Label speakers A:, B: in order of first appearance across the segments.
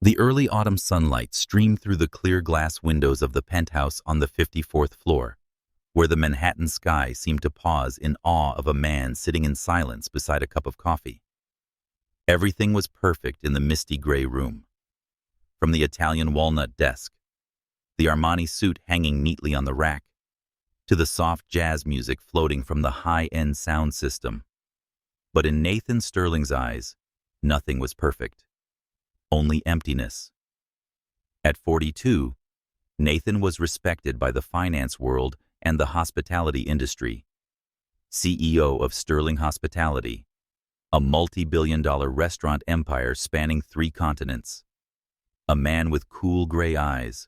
A: The early autumn sunlight streamed through the clear glass windows of the penthouse on the 54th floor, where the Manhattan sky seemed to pause in awe of a man sitting in silence beside a cup of coffee. Everything was perfect in the misty gray room. From the Italian walnut desk, the Armani suit hanging neatly on the rack, to the soft jazz music floating from the high-end sound system. But in Nathan Sterling's eyes, nothing was perfect. Only emptiness. At 42, Nathan was respected by the finance world and the hospitality industry. CEO of Sterling Hospitality, a multi-billion-dollar restaurant empire spanning 3 continents. A man with cool gray eyes,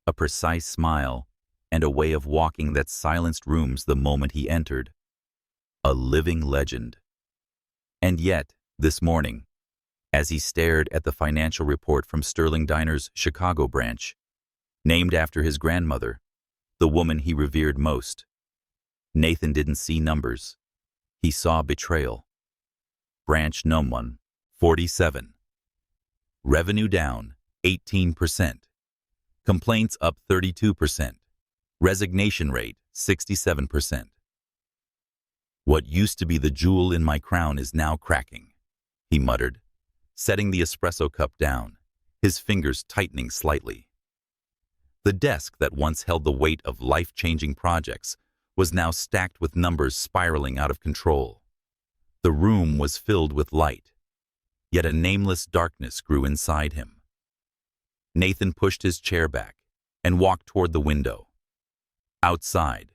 A: a precise smile, and a way of walking that silenced rooms the moment he entered. A living legend. And yet, this morning, as he stared at the financial report from Sterling Diner's Chicago branch, named after his grandmother, the woman he revered most, Nathan didn't see numbers. He saw betrayal. Branch Num 1, 47. Revenue down 18%. Complaints up 32%. Resignation rate 67%. What used to be the jewel in my crown is now cracking, he muttered, setting the espresso cup down, his fingers tightening slightly. The desk that once held the weight of life-changing projects was now stacked with numbers spiraling out of control. The room was filled with light, yet a nameless darkness grew inside him. Nathan pushed his chair back and walked toward the window. Outside,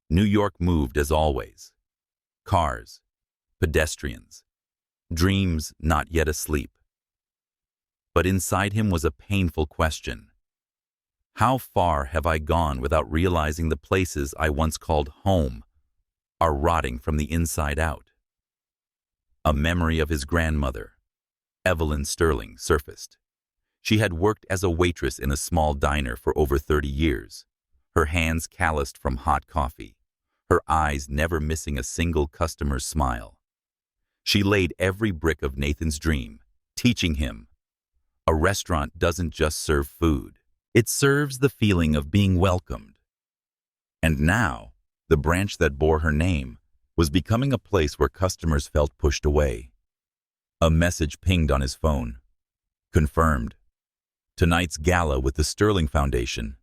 A: New York moved as always. Cars, pedestrians, dreams not yet asleep. But inside him was a painful question. How far have I gone without realizing the places I once called home are rotting from the inside out? A memory of his grandmother, Evelyn Sterling, surfaced. She had worked as a waitress in a small diner for over 30 years, her hands calloused from hot coffee, her eyes never missing a single customer's smile. She laid every brick of Nathan's dream, teaching him, a restaurant doesn't just serve food, it serves the feeling of being welcomed. And now, the branch that bore her name was becoming a place where customers felt pushed away. A message pinged on his phone. Confirmed. Tonight's gala with the Sterling Foundation.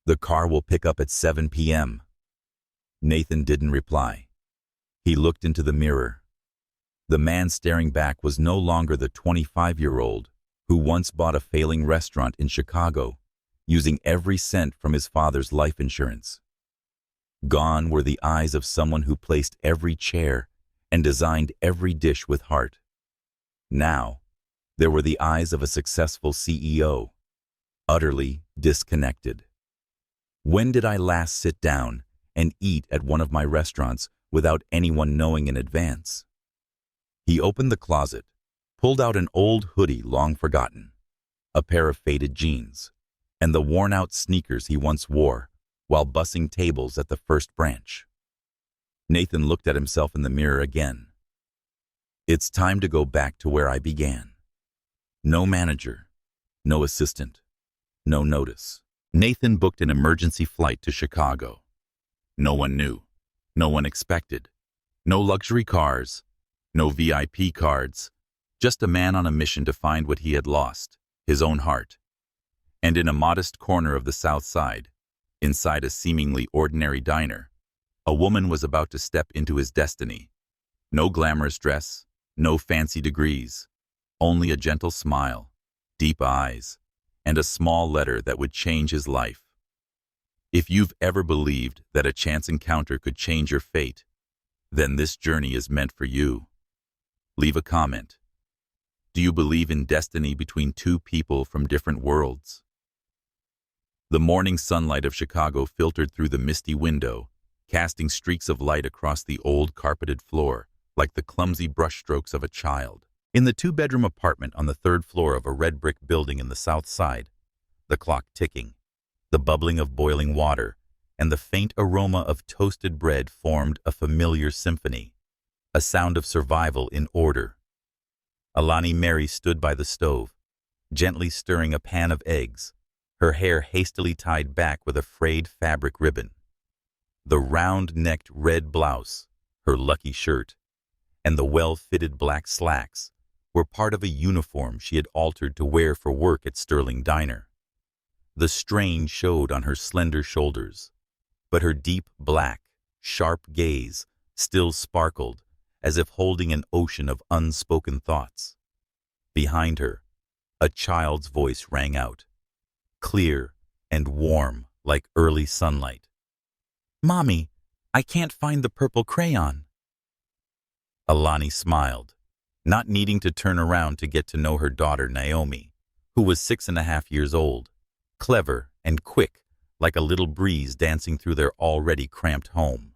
A: The car will pick up at 7 p.m. Nathan didn't reply. He looked into the mirror. The man staring back was no longer the 25-year-old who once bought a failing restaurant in Chicago, using every cent from his father's life insurance. Gone were the eyes of someone who placed every chair and designed every dish with heart. Now, there were the eyes of a successful CEO, utterly disconnected. When did I last sit down and eat at one of my restaurants without anyone knowing in advance? He opened the closet, pulled out an old hoodie long forgotten, a pair of faded jeans, and the worn-out sneakers he once wore while bussing tables at the first branch. Nathan looked at himself in the mirror again. It's time to go back to where I began. No manager, no assistant, no notice. Nathan booked an emergency flight to Chicago. No one knew, no one expected. No luxury cars, no VIP cards, just a man on a mission to find what he had lost, his own heart. And in a modest corner of the South Side, inside a seemingly ordinary diner, a woman was about to step into his destiny. No glamorous dress, no fancy degrees, only a gentle smile, deep eyes, and a small letter that would change his life. If you've ever believed that a chance encounter could change your fate, then this journey is meant for you. Leave a comment. Do you believe in destiny between 2 people from different worlds? The morning sunlight of Chicago filtered through the misty window, casting streaks of light across the old carpeted floor, like the clumsy brushstrokes of a child. In the 2-bedroom apartment on the 3rd floor of a red brick building in the South Side, the clock ticking, the bubbling of boiling water, and the faint aroma of toasted bread formed a familiar symphony, a sound of survival in order. Alani Mary stood by the stove, gently stirring a pan of eggs, her hair hastily tied back with a frayed fabric ribbon. The round-necked red blouse, her lucky shirt, and the well-fitted black slacks were part of a uniform she had altered to wear for work at Sterling Diner. The strain showed on her slender shoulders, but her deep black, sharp gaze still sparkled as if holding an ocean of unspoken thoughts. Behind her, a child's voice rang out, clear and warm like early sunlight. "Mommy, I can't find the purple crayon." Alani smiled, not needing to turn around to get to know her daughter Naomi, who was 6.5 years old, clever and quick like a little breeze dancing through their already cramped home.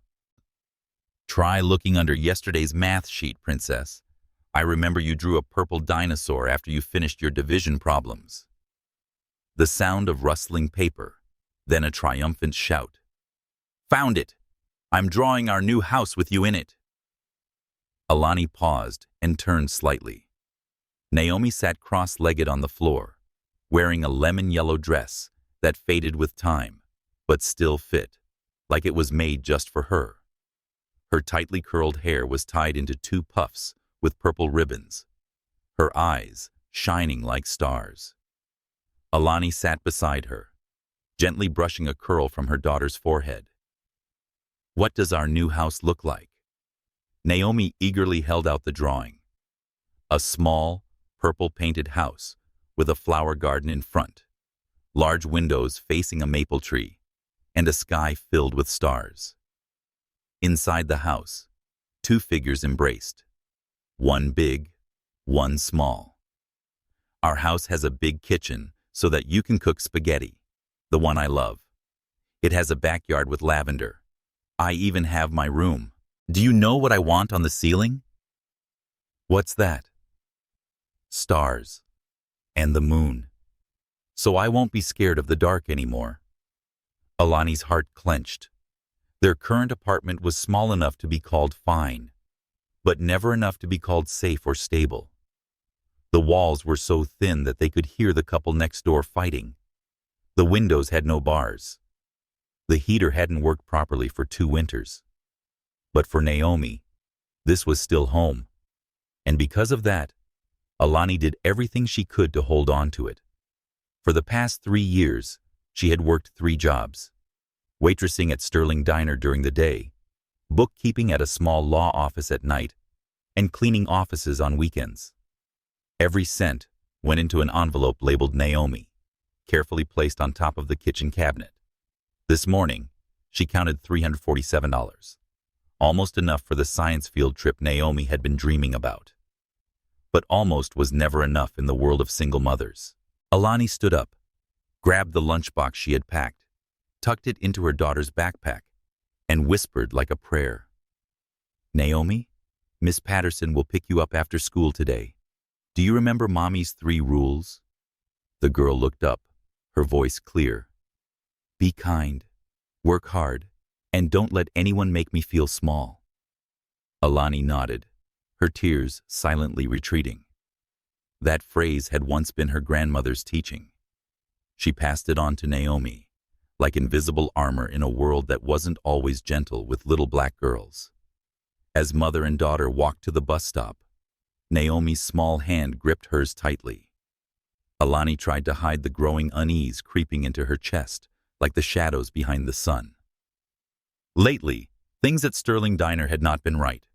A: "Try looking under yesterday's math sheet, Princess. I remember you drew a purple dinosaur after you finished your division problems." The sound of rustling paper, then a triumphant shout. "Found it! I'm drawing our new house with you in it." Alani paused and turned slightly. Naomi sat cross-legged on the floor, wearing a lemon-yellow dress that faded with time, but still fit, like it was made just for her. Her tightly curled hair was tied into 2 puffs with purple ribbons, her eyes shining like stars. Alani sat beside her, gently brushing a curl from her daughter's forehead. "What does our new house look like?" Naomi eagerly held out the drawing. A small, purple-painted house with a flower garden in front, large windows facing a maple tree, and a sky filled with stars. Inside the house, 2 figures embraced, one big, one small. "Our house has a big kitchen so that you can cook spaghetti, the one I love. It has a backyard with lavender. I even have my room. Do you know what I want on the ceiling?" "What's that?" "Stars. And the moon. So I won't be scared of the dark anymore." Alani's heart clenched. Their current apartment was small enough to be called fine, but never enough to be called safe or stable. The walls were so thin that they could hear the couple next door fighting. The windows had no bars. The heater hadn't worked properly for 2 winters. But for Naomi, this was still home. And because of that, Alani did everything she could to hold on to it. For the past 3 years, she had worked 3 jobs. Waitressing at Sterling Diner during the day, bookkeeping at a small law office at night, and cleaning offices on weekends. Every cent went into an envelope labeled Naomi, carefully placed on top of the kitchen cabinet. This morning, she counted $347, almost enough for the science field trip Naomi had been dreaming about. But almost was never enough in the world of single mothers. Alani stood up, grabbed the lunchbox she had packed, tucked it into her daughter's backpack, and whispered like a prayer. "Naomi, Miss Patterson will pick you up after school today. Do you remember Mommy's 3 rules?" The girl looked up, her voice clear. "Be kind, work hard, and don't let anyone make me feel small." Alani nodded, her tears silently retreating. That phrase had once been her grandmother's teaching. She passed it on to Naomi, like invisible armor in a world that wasn't always gentle with little black girls. As mother and daughter walked to the bus stop, Naomi's small hand gripped hers tightly. Alani tried to hide the growing unease creeping into her chest, like the shadows behind the sun. Lately, things at Sterling Diner had not been right.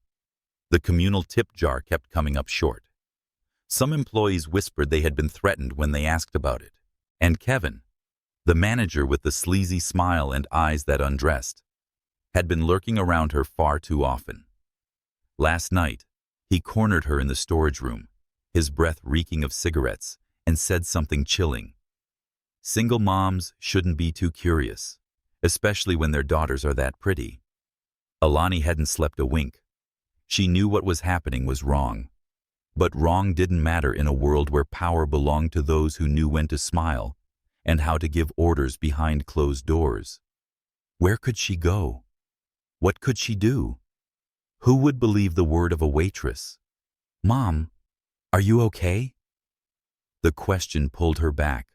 A: The communal tip jar kept coming up short. Some employees whispered they had been threatened when they asked about it, and Kevin, the manager with the sleazy smile and eyes that undressed, had been lurking around her far too often. Last night, he cornered her in the storage room, his breath reeking of cigarettes, and said something chilling. Single moms shouldn't be too curious, especially when their daughters are that pretty. Alani hadn't slept a wink. She knew what was happening was wrong. But wrong didn't matter in a world where power belonged to those who knew when to smile and how to give orders behind closed doors. Where could she go? What could she do? Who would believe the word of a waitress? "Mom, are you okay?" The question pulled her back.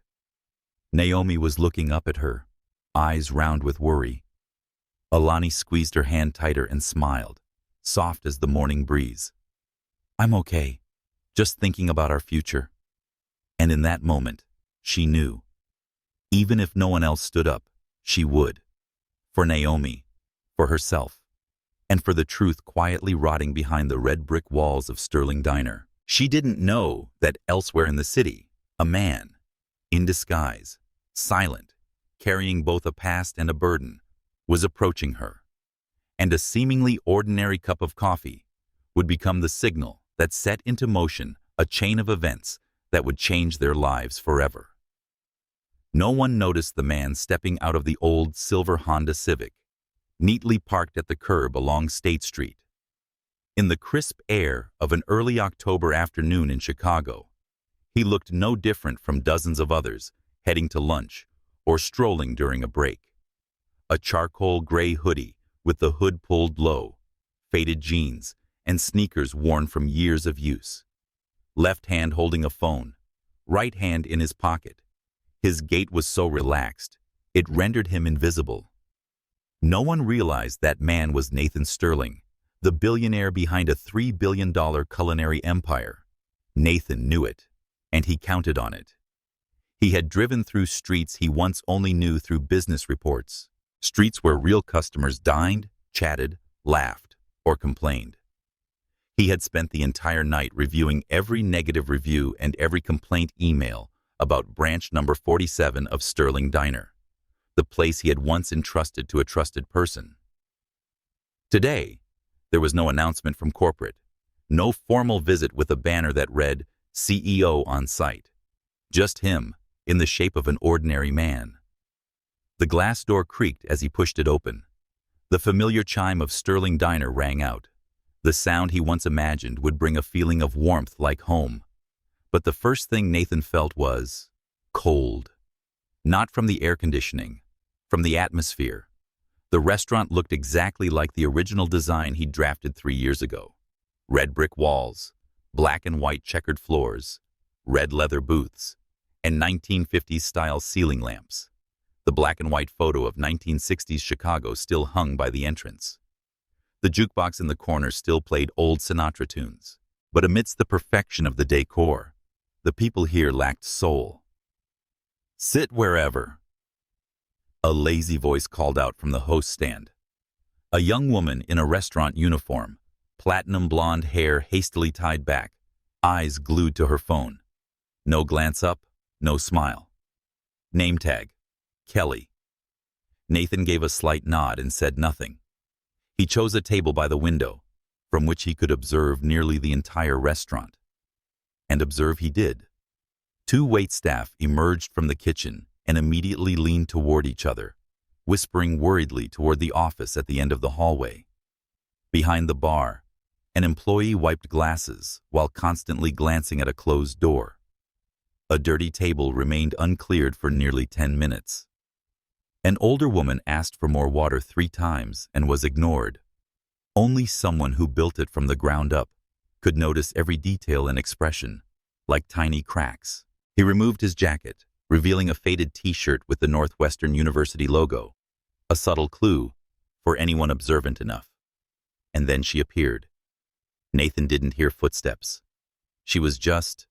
A: Naomi was looking up at her, eyes round with worry. Alani squeezed her hand tighter and smiled, soft as the morning breeze. "I'm okay, just thinking about our future." And in that moment, she knew. Even if no one else stood up, she would. For Naomi, for herself, and for the truth quietly rotting behind the red brick walls of Sterling Diner. She didn't know that elsewhere in the city, a man, in disguise, silent, carrying both a past and a burden, was approaching her. And a seemingly ordinary cup of coffee would become the signal that set into motion a chain of events that would change their lives forever. No one noticed the man stepping out of the old silver Honda Civic, neatly parked at the curb along State Street. In the crisp air of an early October afternoon in Chicago, he looked no different from dozens of others heading to lunch or strolling during a break. A charcoal gray hoodie with the hood pulled low, faded jeans, and sneakers worn from years of use. Left hand holding a phone, right hand in his pocket. His gait was so relaxed, it rendered him invisible. No one realized that man was Nathan Sterling, the billionaire behind a $3 billion culinary empire. Nathan knew it, and he counted on it. He had driven through streets he once only knew through business reports, streets where real customers dined, chatted, laughed, or complained. He had spent the entire night reviewing every negative review and every complaint email about branch number 47 of Sterling Diner, the place he had once entrusted to a trusted person. Today, there was no announcement from corporate, no formal visit with a banner that read CEO on site. Just him, in the shape of an ordinary man. The glass door creaked as he pushed it open. The familiar chime of Sterling Diner rang out. The sound he once imagined would bring a feeling of warmth like home. But the first thing Nathan felt was cold. Not from the air conditioning, from the atmosphere. The restaurant looked exactly like the original design he'd drafted 3 years ago. Red brick walls, black and white checkered floors, red leather booths, and 1950s-style ceiling lamps. The black and white photo of 1960s Chicago still hung by the entrance. The jukebox in the corner still played old Sinatra tunes. But amidst the perfection of the decor, the people here lacked soul. "Sit wherever," a lazy voice called out from the host stand. A young woman in a restaurant uniform, platinum blonde hair hastily tied back, eyes glued to her phone. No glance up, no smile. Name tag, Kelly. Nathan gave a slight nod and said nothing. He chose a table by the window, from which he could observe nearly the entire restaurant. And observe he did. 2 waitstaff emerged from the kitchen and immediately leaned toward each other, whispering worriedly toward the office at the end of the hallway. Behind the bar, an employee wiped glasses while constantly glancing at a closed door. A dirty table remained uncleared for nearly 10 minutes. An older woman asked for more water 3 times and was ignored. Only someone who built it from the ground up could notice every detail and expression, like tiny cracks. He removed his jacket, revealing a faded T-shirt with the Northwestern University logo, a subtle clue for anyone observant enough. And then she appeared. Nathan didn't hear footsteps. She was just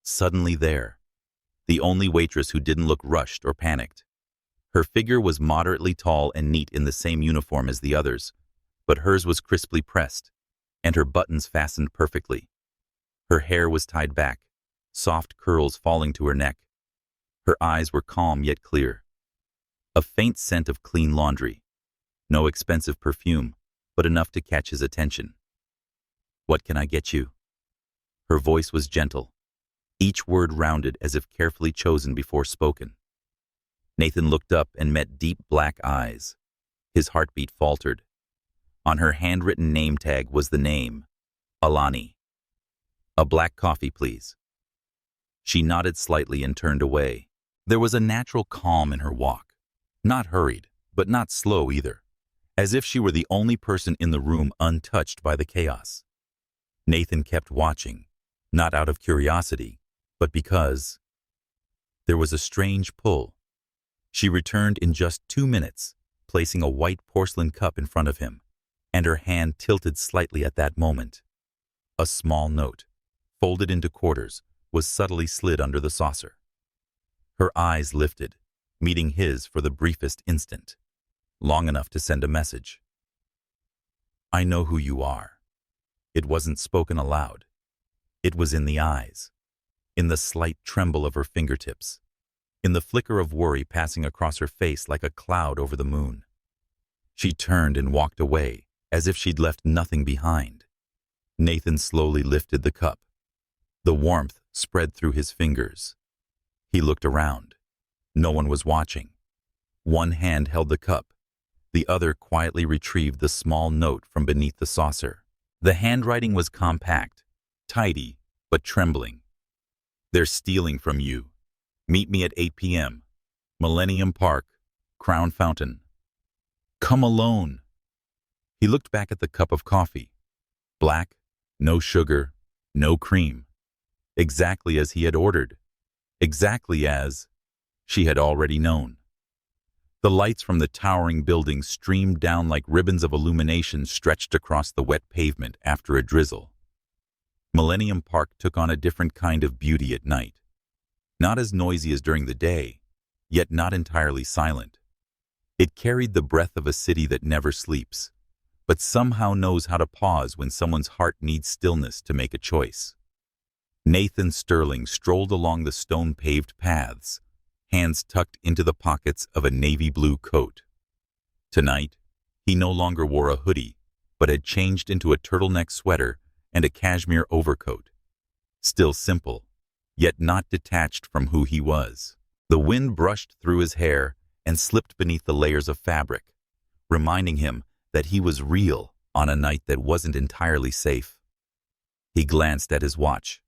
A: suddenly there, the only waitress who didn't look rushed or panicked. Her figure was moderately tall and neat in the same uniform as the others, but hers was crisply pressed, and her buttons fastened perfectly. Her hair was tied back, soft curls falling to her neck. Her eyes were calm yet clear. A faint scent of clean laundry. No expensive perfume, but enough to catch his attention. "What can I get you?" Her voice was gentle, each word rounded as if carefully chosen before spoken. Nathan looked up and met deep black eyes. His heartbeat faltered. On her handwritten name tag was the name, Alani. "A black coffee, please." She nodded slightly and turned away. There was a natural calm in her walk. Not hurried, but not slow either, as if she were the only person in the room untouched by the chaos. Nathan kept watching, not out of curiosity, but because there was a strange pull. She returned in just 2 minutes, placing a white porcelain cup in front of him, and her hand tilted slightly at that moment. A small note, folded into quarters, was subtly slid under the saucer. Her eyes lifted, meeting his for the briefest instant, long enough to send a message. "I know who you are." It wasn't spoken aloud. It was in the eyes, in the slight tremble of her fingertips, in the flicker of worry passing across her face like a cloud over the moon. She turned and walked away, as if she'd left nothing behind. Nathan slowly lifted the cup. The warmth spread through his fingers. He looked around. No one was watching. One hand held the cup. The other quietly retrieved the small note from beneath the saucer. The handwriting was compact, tidy, but trembling. "They're stealing from you. Meet me at 8 p.m. Millennium Park, Crown Fountain. Come alone." He looked back at the cup of coffee. Black, no sugar, no cream. Exactly as he had ordered. Exactly as she had already known. The lights from the towering building streamed down like ribbons of illumination stretched across the wet pavement after a drizzle. Millennium Park took on a different kind of beauty at night. Not as noisy as during the day, yet not entirely silent. It carried the breath of a city that never sleeps, but somehow knows how to pause when someone's heart needs stillness to make a choice. Nathan Sterling strolled along the stone-paved paths, hands tucked into the pockets of a navy blue coat. Tonight, he no longer wore a hoodie, but had changed into a turtleneck sweater and a cashmere overcoat. Still simple, yet not detached from who he was. The wind brushed through his hair and slipped beneath the layers of fabric, reminding him that he was real on a night that wasn't entirely safe. He glanced at his watch.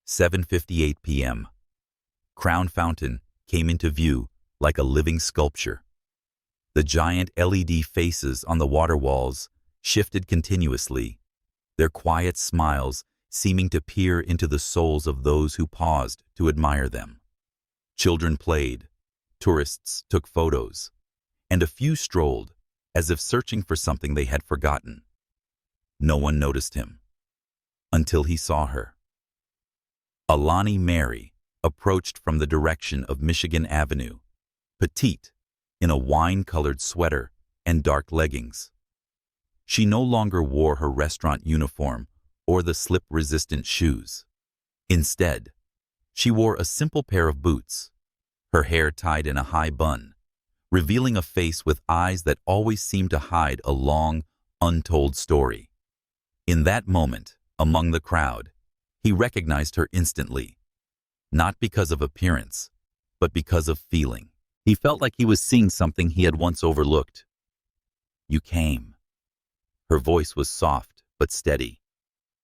A: 7:58 p.m. Crown Fountain came into view like a living sculpture. The giant LED faces on the water walls shifted continuously, their quiet smiles seeming to peer into the souls of those who paused to admire them. Children played, tourists took photos, and a few strolled, as if searching for something they had forgotten. No one noticed him, until he saw her. Alani Mary approached from the direction of Michigan Avenue, petite, in a wine-colored sweater and dark leggings. She no longer wore her restaurant uniform or the slip-resistant shoes. Instead, she wore a simple pair of boots, her hair tied in a high bun, revealing a face with eyes that always seemed to hide a long, untold story. In that moment, among the crowd, he recognized her instantly, not because of appearance, but because of feeling. He felt like he was seeing something he had once overlooked. "You came." Her voice was soft but steady.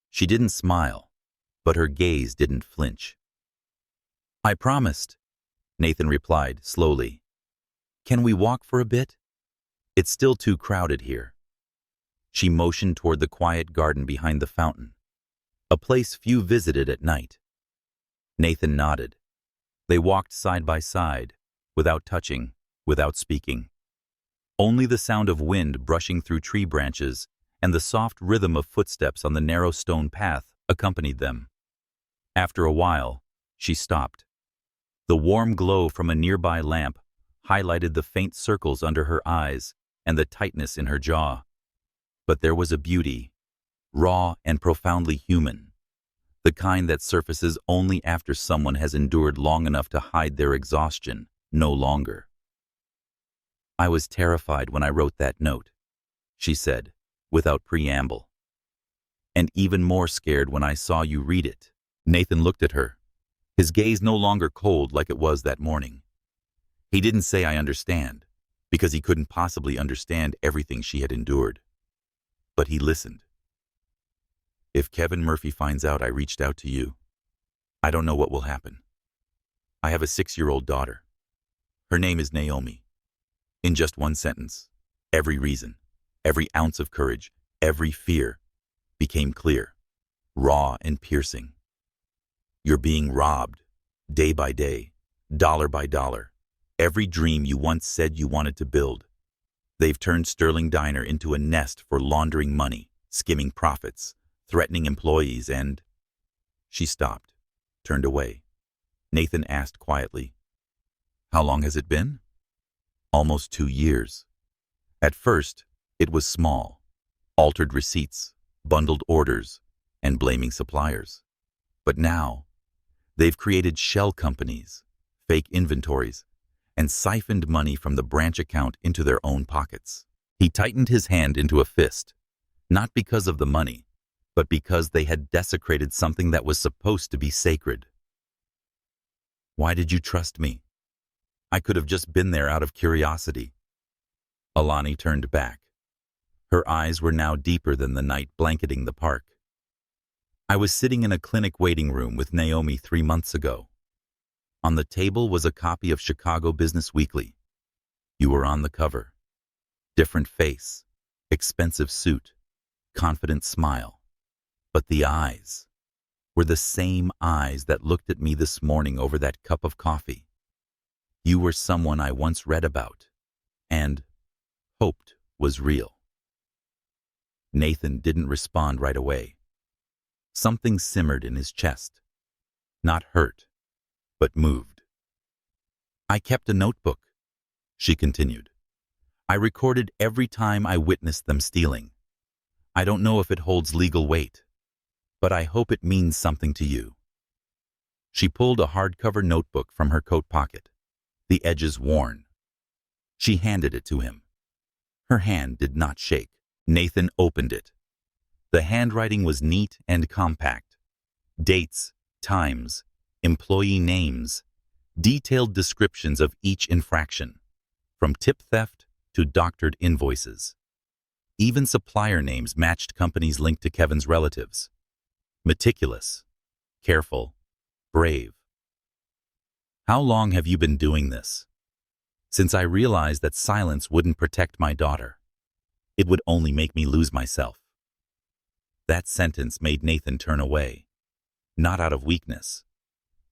A: She didn't smile, but her gaze didn't flinch. "I promised," Nathan replied slowly. "Can we walk for a bit? It's still too crowded here." She motioned toward the quiet garden behind the fountain, a place few visited at night. Nathan nodded. They walked side by side, without touching, without speaking. Only the sound of wind brushing through tree branches and the soft rhythm of footsteps on the narrow stone path accompanied them. After a while, she stopped. The warm glow from a nearby lamp highlighted the faint circles under her eyes and the tightness in her jaw. But there was a beauty, raw and profoundly human, the kind that surfaces only after someone has endured long enough to hide their exhaustion no longer. "I was terrified when I wrote that note," she said, without preamble. "And even more scared when I saw you read it." Nathan looked at her, his gaze no longer cold like it was that morning. He didn't say "I understand," because he couldn't possibly understand everything she had endured. But he listened. "If Kevin Murphy finds out I reached out to you, I don't know what will happen. I have a 6-year-old daughter. Her name is Naomi." In just one sentence, every reason, every ounce of courage, every fear became clear, raw and piercing. You're being robbed, day by day, dollar by dollar. Every dream you once said you wanted to build. They've turned Sterling Diner into a nest for laundering money, skimming profits, threatening employees, and... She stopped, turned away. Nathan asked quietly, "How long has it been?" "Almost 2 years. At first, it was small. Altered receipts, bundled orders, and blaming suppliers. But now, they've created shell companies, fake inventories, and siphoned money from the branch account into their own pockets." He tightened his hand into a fist, not because of the money, but because they had desecrated something that was supposed to be sacred. "Why did you trust me? I could have just been there out of curiosity." Alani turned back. Her eyes were now deeper than the night blanketing the park. "I was sitting in a clinic waiting room with Naomi 3 months ago. On the table was a copy of Chicago Business Weekly. You were on the cover. Different face, expensive suit, confident smile. But the eyes were the same eyes that looked at me this morning over that cup of coffee. You were someone I once read about and hoped was real." Nathan didn't respond right away. Something simmered in his chest. Not hurt, but moved. "I kept a notebook," she continued. "I recorded every time I witnessed them stealing. I don't know if it holds legal weight, but I hope it means something to you." She pulled a hardcover notebook from her coat pocket, the edges worn. She handed it to him. Her hand did not shake. Nathan opened it. The handwriting was neat and compact. Dates, times, employee names, detailed descriptions of each infraction, from tip theft to doctored invoices. Even supplier names matched companies linked to Kevin's relatives. Meticulous, careful, brave. "How long have you been doing this?" "Since I realized that silence wouldn't protect my daughter. It would only make me lose myself." That sentence made Nathan turn away, not out of weakness,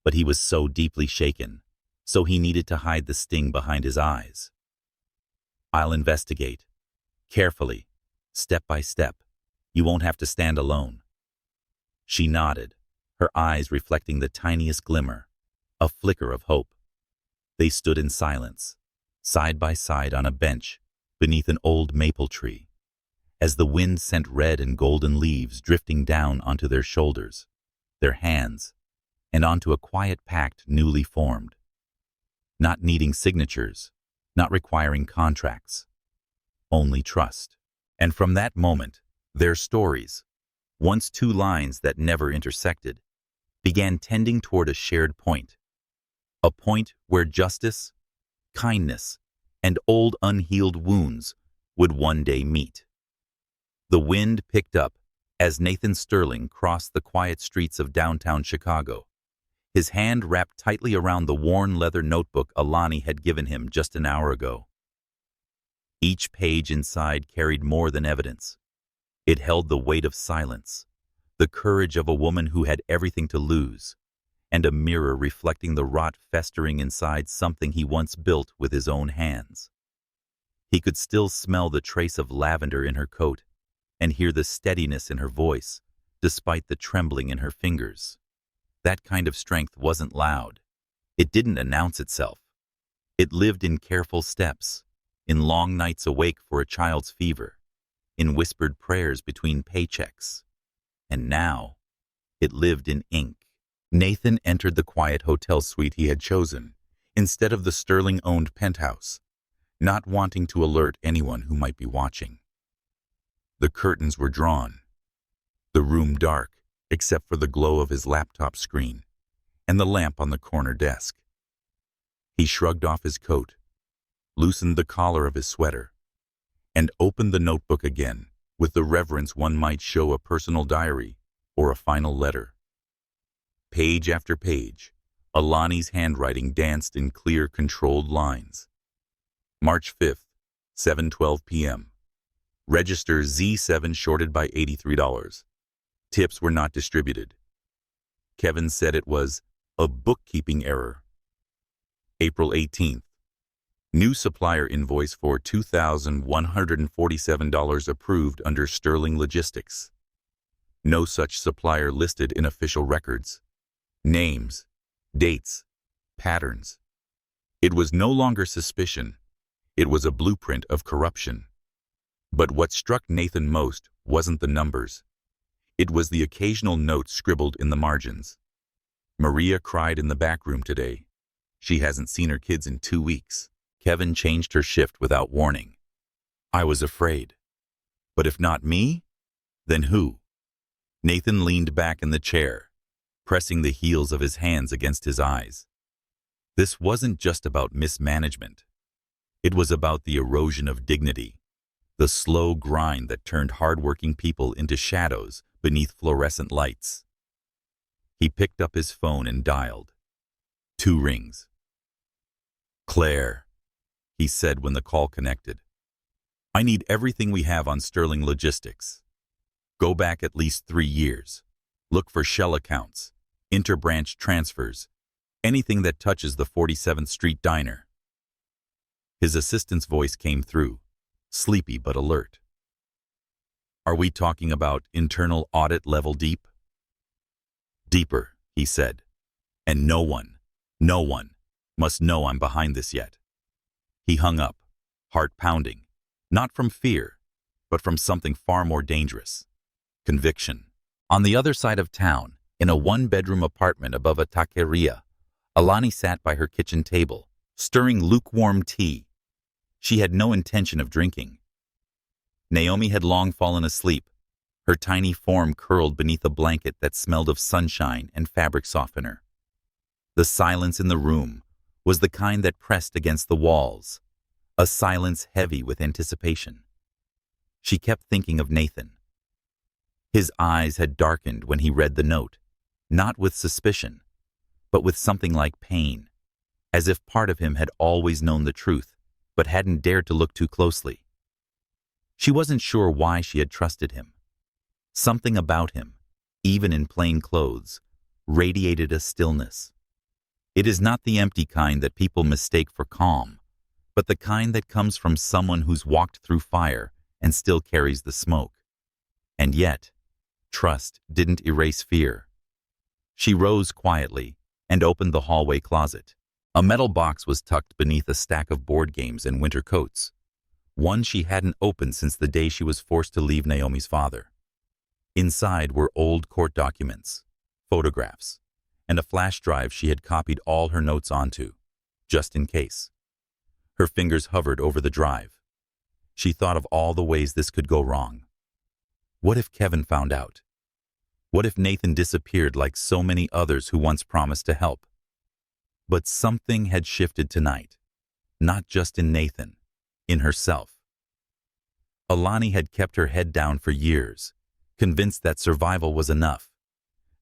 A: but he was so deeply shaken, so he needed to hide the sting behind his eyes. "I'll investigate. Carefully, step by step. You won't have to stand alone." She nodded, her eyes reflecting the tiniest glimmer, a flicker of hope. They stood in silence, side by side on a bench beneath an old maple tree, as the wind sent red and golden leaves drifting down onto their shoulders, their hands, and onto a quiet pact newly formed. Not needing signatures, not requiring contracts, only trust. And from that moment, their stories, once 2 lines that never intersected, began tending toward a shared point. A point where justice, kindness, and old unhealed wounds would one day meet. The wind picked up as Nathan Sterling crossed the quiet streets of downtown Chicago, his hand wrapped tightly around the worn leather notebook Alani had given him just an hour ago. Each page inside carried more than evidence. It held the weight of silence, the courage of a woman who had everything to lose, and a mirror reflecting the rot festering inside something he once built with his own hands. He could still smell the trace of lavender in her coat and hear the steadiness in her voice, despite the trembling in her fingers. That kind of strength wasn't loud. It didn't announce itself. It lived in careful steps, in long nights awake for a child's fever, in whispered prayers between paychecks. And now, it lived in ink. Nathan entered the quiet hotel suite he had chosen, instead of the Sterling-owned penthouse, not wanting to alert anyone who might be watching. The curtains were drawn, the room dark, except for the glow of his laptop screen and the lamp on the corner desk. He shrugged off his coat, loosened the collar of his sweater, and opened the notebook again with the reverence one might show a personal diary or a final letter. Page after page, Alani's handwriting danced in clear, controlled lines. March 5th, 7:12 p.m. Register Z7 shorted by $83. Tips were not distributed. Kevin said it was a bookkeeping error. April 18th. New supplier invoice for $2,147 approved under Sterling Logistics. No such supplier listed in official records. Names, dates, patterns. It was no longer suspicion. It was a blueprint of corruption. But what struck Nathan most wasn't the numbers. It was the occasional note scribbled in the margins. Maria cried in the back room today. She hasn't seen her kids in 2 weeks. Kevin changed her shift without warning. I was afraid. But if not me, then who? Nathan leaned back in the chair, pressing the heels of his hands against his eyes. This wasn't just about mismanagement. It was about the erosion of dignity, the slow grind that turned hardworking people into shadows beneath fluorescent lights. He picked up his phone and dialed. 2 rings. Claire, he said when the call connected. I need everything we have on Sterling Logistics. Go back at least 3 years. Look for shell accounts, interbranch transfers, anything that touches the 47th Street diner. His assistant's voice came through, sleepy but alert. Are we talking about internal audit level deep? Deeper, he said. And no one must know I'm behind this yet. He hung up, heart pounding, not from fear, but from something far more dangerous. Conviction. On the other side of town, in a 1-bedroom apartment above a taqueria, Alani sat by her kitchen table, stirring lukewarm tea. She had no intention of drinking. Naomi had long fallen asleep, her tiny form curled beneath a blanket that smelled of sunshine and fabric softener. The silence in the room was the kind that pressed against the walls, a silence heavy with anticipation. She kept thinking of Nathan. His eyes had darkened when he read the note, not with suspicion, but with something like pain, as if part of him had always known the truth, but hadn't dared to look too closely. She wasn't sure why she had trusted him. Something about him, even in plain clothes, radiated a stillness. It is not the empty kind that people mistake for calm, but the kind that comes from someone who's walked through fire and still carries the smoke. And yet, trust didn't erase fear. She rose quietly and opened the hallway closet. A metal box was tucked beneath a stack of board games and winter coats, one she hadn't opened since the day she was forced to leave Naomi's father. Inside were old court documents, photographs, and a flash drive she had copied all her notes onto, just in case. Her fingers hovered over the drive. She thought of all the ways this could go wrong. What if Kevin found out? What if Nathan disappeared like so many others who once promised to help? But something had shifted tonight, not just in Nathan, in herself. Alani had kept her head down for years, convinced that survival was enough,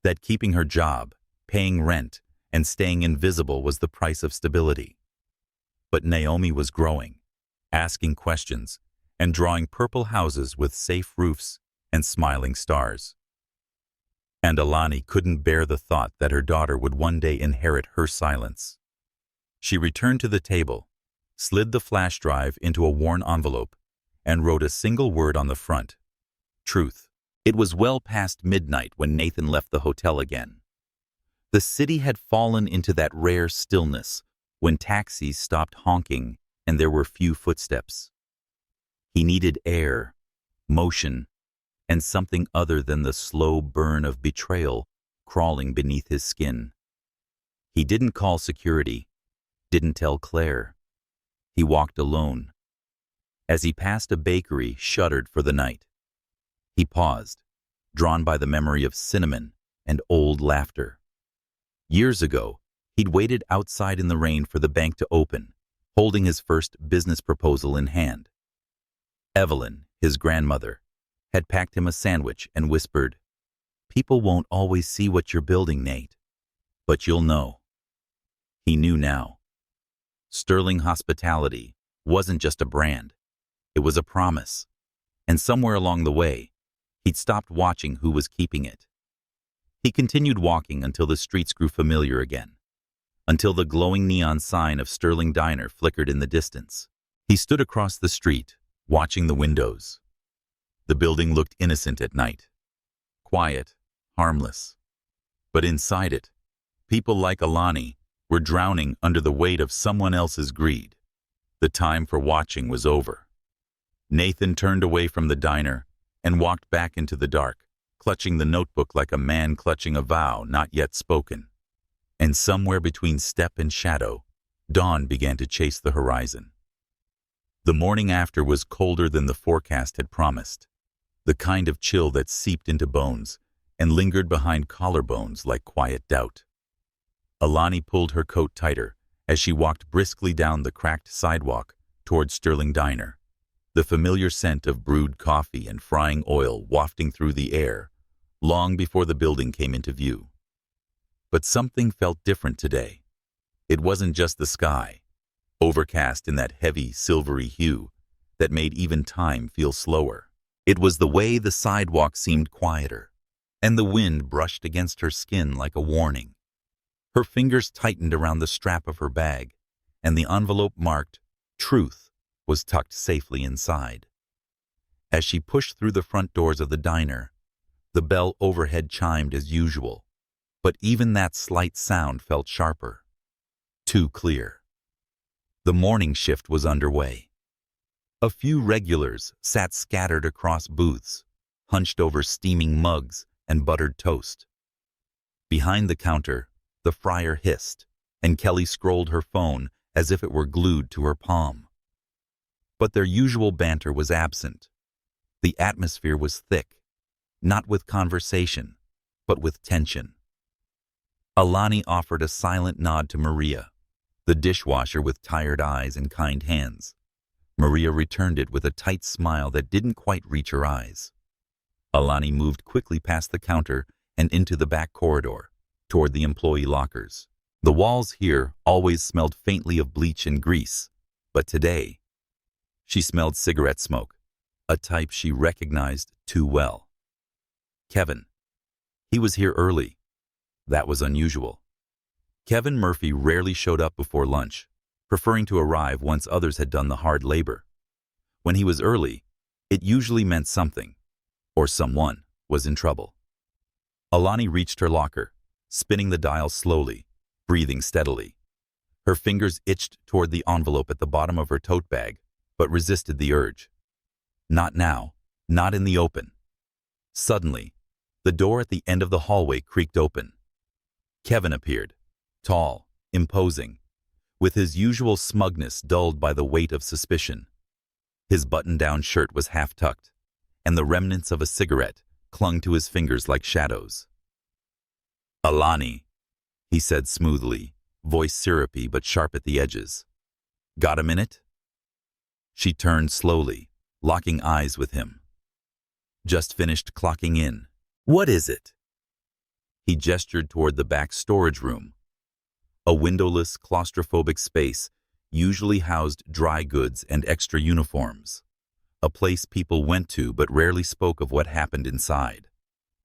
A: that keeping her job, paying rent, and staying invisible was the price of stability. But Naomi was growing, asking questions, and drawing purple houses with safe roofs and smiling stars. And Alani couldn't bear the thought that her daughter would one day inherit her silence. She returned to the table, slid the flash drive into a worn envelope, and wrote a single word on the front: truth. It was well past midnight when Nathan left the hotel again. The city had fallen into that rare stillness when taxis stopped honking and there were few footsteps. He needed air, motion, and something other than the slow burn of betrayal crawling beneath his skin. He didn't call security, didn't tell Claire. He walked alone. As he passed a bakery shuttered for the night, he paused, drawn by the memory of cinnamon and old laughter. Years ago, he'd waited outside in the rain for the bank to open, holding his first business proposal in hand. Evelyn, his grandmother, had packed him a sandwich and whispered, "People won't always see what you're building, Nate, but you'll know." He knew now. Sterling Hospitality wasn't just a brand. It was a promise. And somewhere along the way, he'd stopped watching who was keeping it. He continued walking until the streets grew familiar again, until the glowing neon sign of Sterling Diner flickered in the distance. He stood across the street, watching the windows. The building looked innocent at night, quiet, harmless. But inside it, people like Alani were drowning under the weight of someone else's greed. The time for watching was over. Nathan turned away from the diner and walked back into the dark, clutching the notebook like a man clutching a vow not yet spoken. And somewhere between step and shadow, dawn began to chase the horizon. The morning after was colder than the forecast had promised, the kind of chill that seeped into bones and lingered behind collarbones like quiet doubt. Alani pulled her coat tighter as she walked briskly down the cracked sidewalk toward Sterling Diner, the familiar scent of brewed coffee and frying oil wafting through the air long before the building came into view. But something felt different today. It wasn't just the sky, overcast in that heavy, silvery hue that made even time feel slower. It was the way the sidewalk seemed quieter, and the wind brushed against her skin like a warning. Her fingers tightened around the strap of her bag, and the envelope marked "Truth" was tucked safely inside. As she pushed through the front doors of the diner, the bell overhead chimed as usual, but even that slight sound felt sharper, too clear. The morning shift was underway. A few regulars sat scattered across booths, hunched over steaming mugs and buttered toast. Behind the counter, the fryer hissed, and Kelly scrolled her phone as if it were glued to her palm. But their usual banter was absent. The atmosphere was thick, not with conversation, but with tension. Alani offered a silent nod to Maria, the dishwasher with tired eyes and kind hands. Maria returned it with a tight smile that didn't quite reach her eyes. Alani moved quickly past the counter and into the back corridor, toward the employee lockers. The walls here always smelled faintly of bleach and grease, but today, she smelled cigarette smoke, a type she recognized too well. Kevin. He was here early. That was unusual. Kevin Murphy rarely showed up before lunch, preferring to arrive once others had done the hard labor. When he was early, it usually meant something, or someone, was in trouble. Alani reached her locker, spinning the dial slowly, breathing steadily. Her fingers itched toward the envelope at the bottom of her tote bag, but resisted the urge. Not now, not in the open. Suddenly, the door at the end of the hallway creaked open. Kevin appeared, tall, imposing, with his usual smugness dulled by the weight of suspicion. His button-down shirt was half-tucked, and the remnants of a cigarette clung to his fingers like shadows. "Alani," he said smoothly, voice syrupy but sharp at the edges. "Got a minute?" She turned slowly, locking eyes with him. "Just finished clocking in. What is it?" He gestured toward the back storage room, a windowless, claustrophobic space usually housed dry goods and extra uniforms, a place people went to but rarely spoke of what happened inside.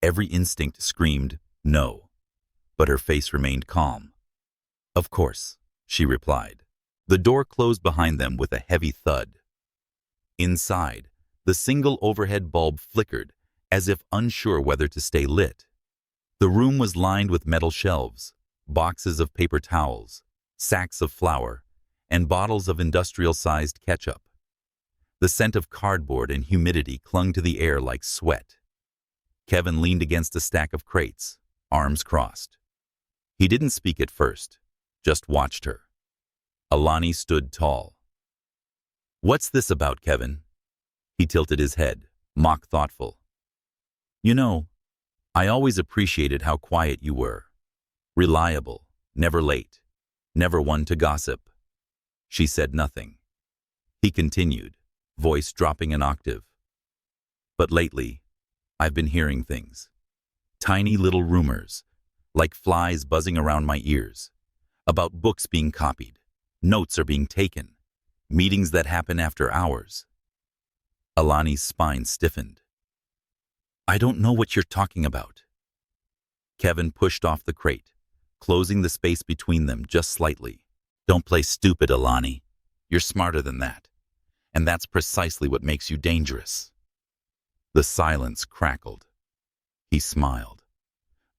A: Every instinct screamed, no, but her face remained calm. "Of course," she replied. The door closed behind them with a heavy thud. Inside, the single overhead bulb flickered, as if unsure whether to stay lit. The room was lined with metal shelves, boxes of paper towels, sacks of flour, and bottles of industrial-sized ketchup. The scent of cardboard and humidity clung to the air like sweat. Kevin leaned against a stack of crates, arms crossed. He didn't speak at first, just watched her. Alani stood tall. "What's this about, Kevin?" He tilted his head, mock thoughtful. "You know, I always appreciated how quiet you were. Reliable, never late, never one to gossip." She said nothing. He continued, voice dropping an octave. "But lately, I've been hearing things. Tiny little rumors, like flies buzzing around my ears, about books being copied, notes are being taken, meetings that happen after hours." Alani's spine stiffened. "I don't know what you're talking about." Kevin pushed off the crate, closing the space between them just slightly. Don't play stupid, Alani. You're smarter than that. And that's precisely what makes you dangerous. The silence crackled. He smiled.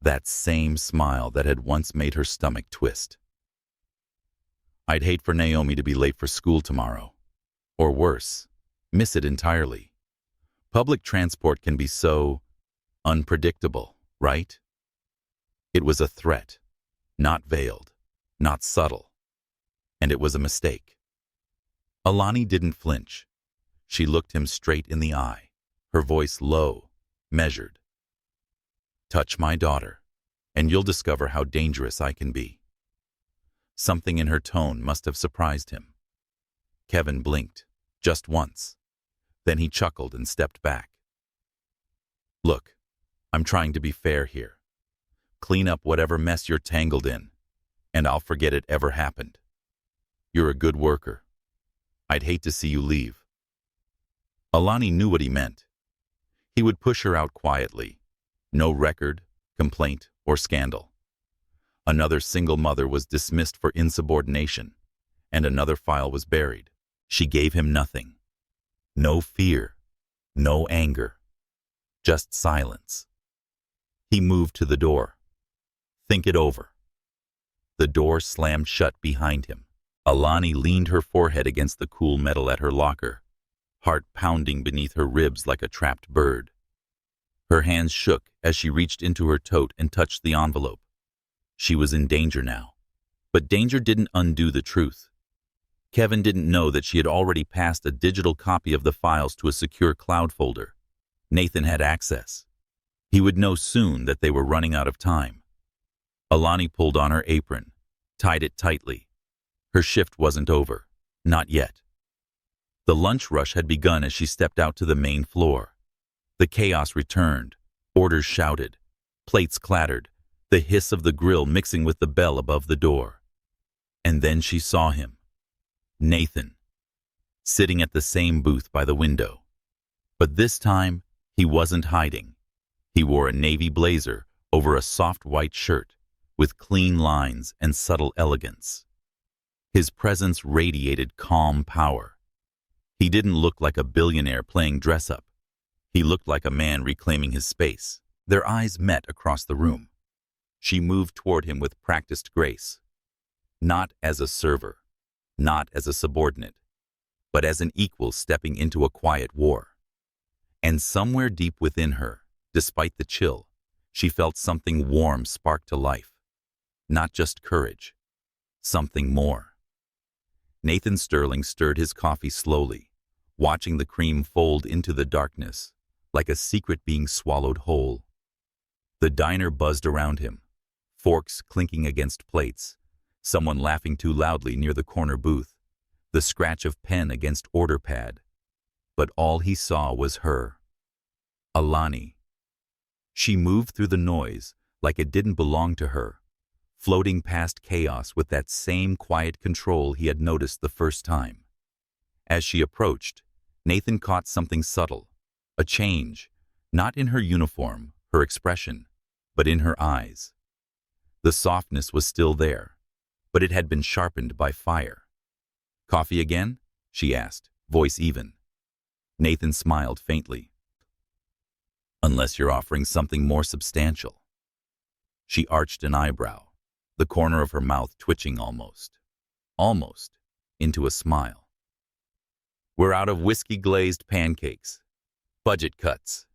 A: That same smile that had once made her stomach twist. I'd hate for Naomi to be late for school tomorrow. Or worse, miss it entirely. Public transport can be so unpredictable, right? It was a threat, not veiled, not subtle. And it was a mistake. Alani didn't flinch. She looked him straight in the eye, her voice low, measured. Touch my daughter, and you'll discover how dangerous I can be. Something in her tone must have surprised him. Kevin blinked, just once. Then he chuckled and stepped back. Look, I'm trying to be fair here. Clean up whatever mess you're tangled in, and I'll forget it ever happened. You're a good worker. I'd hate to see you leave. Alani knew what he meant. He would push her out quietly. No record, complaint, or scandal. Another single mother was dismissed for insubordination, and another file was buried. She gave him nothing. No fear, no anger, just silence. He moved to the door. Think it over. The door slammed shut behind him. Alani leaned her forehead against the cool metal at her locker, heart pounding beneath her ribs like a trapped bird. Her hands shook as she reached into her tote and touched the envelope. She was in danger now, but danger didn't undo the truth. Kevin didn't know that she had already passed a digital copy of the files to a secure cloud folder. Nathan had access. He would know soon that they were running out of time. Alani pulled on her apron, tied it tightly. Her shift wasn't over. Not yet. The lunch rush had begun as she stepped out to the main floor. The chaos returned. Orders shouted. Plates clattered, the hiss of the grill mixing with the bell above the door. And then she saw him. Nathan, sitting at the same booth by the window. But this time, he wasn't hiding. He wore a navy blazer over a soft white shirt, with clean lines and subtle elegance. His presence radiated calm power. He didn't look like a billionaire playing dress-up. He looked like a man reclaiming his space. Their eyes met across the room. She moved toward him with practiced grace. Not as a server, not as a subordinate, but as an equal stepping into a quiet war. And somewhere deep within her, despite the chill, she felt something warm spark to life. Not just courage, something more. Nathan Sterling stirred his coffee slowly, watching the cream fold into the darkness, like a secret being swallowed whole. The diner buzzed around him, forks clinking against plates, someone laughing too loudly near the corner booth, the scratch of pen against order pad. But all he saw was her. Alani. She moved through the noise like it didn't belong to her, floating past chaos with that same quiet control he had noticed the first time. As she approached, Nathan caught something subtle, a change, not in her uniform, her expression, but in her eyes. The softness was still there, but it had been sharpened by fire. "Coffee again?" she asked, voice even. Nathan smiled faintly. "Unless you're offering something more substantial." She arched an eyebrow, the corner of her mouth twitching almost, into a smile. "We're out of whiskey-glazed pancakes. Budget cuts."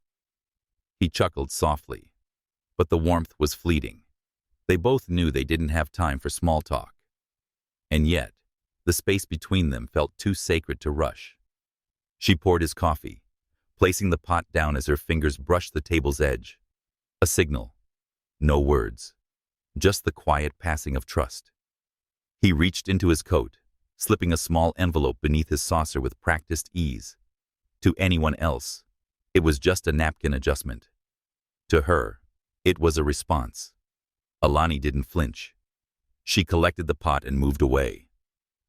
A: He chuckled softly, but the warmth was fleeting. They both knew they didn't have time for small talk. And yet, the space between them felt too sacred to rush. She poured his coffee, placing the pot down as her fingers brushed the table's edge. A signal. No words. Just the quiet passing of trust. He reached into his coat, slipping a small envelope beneath his saucer with practiced ease. To anyone else, it was just a napkin adjustment. To her, it was a response. Alani didn't flinch. She collected the pot and moved away,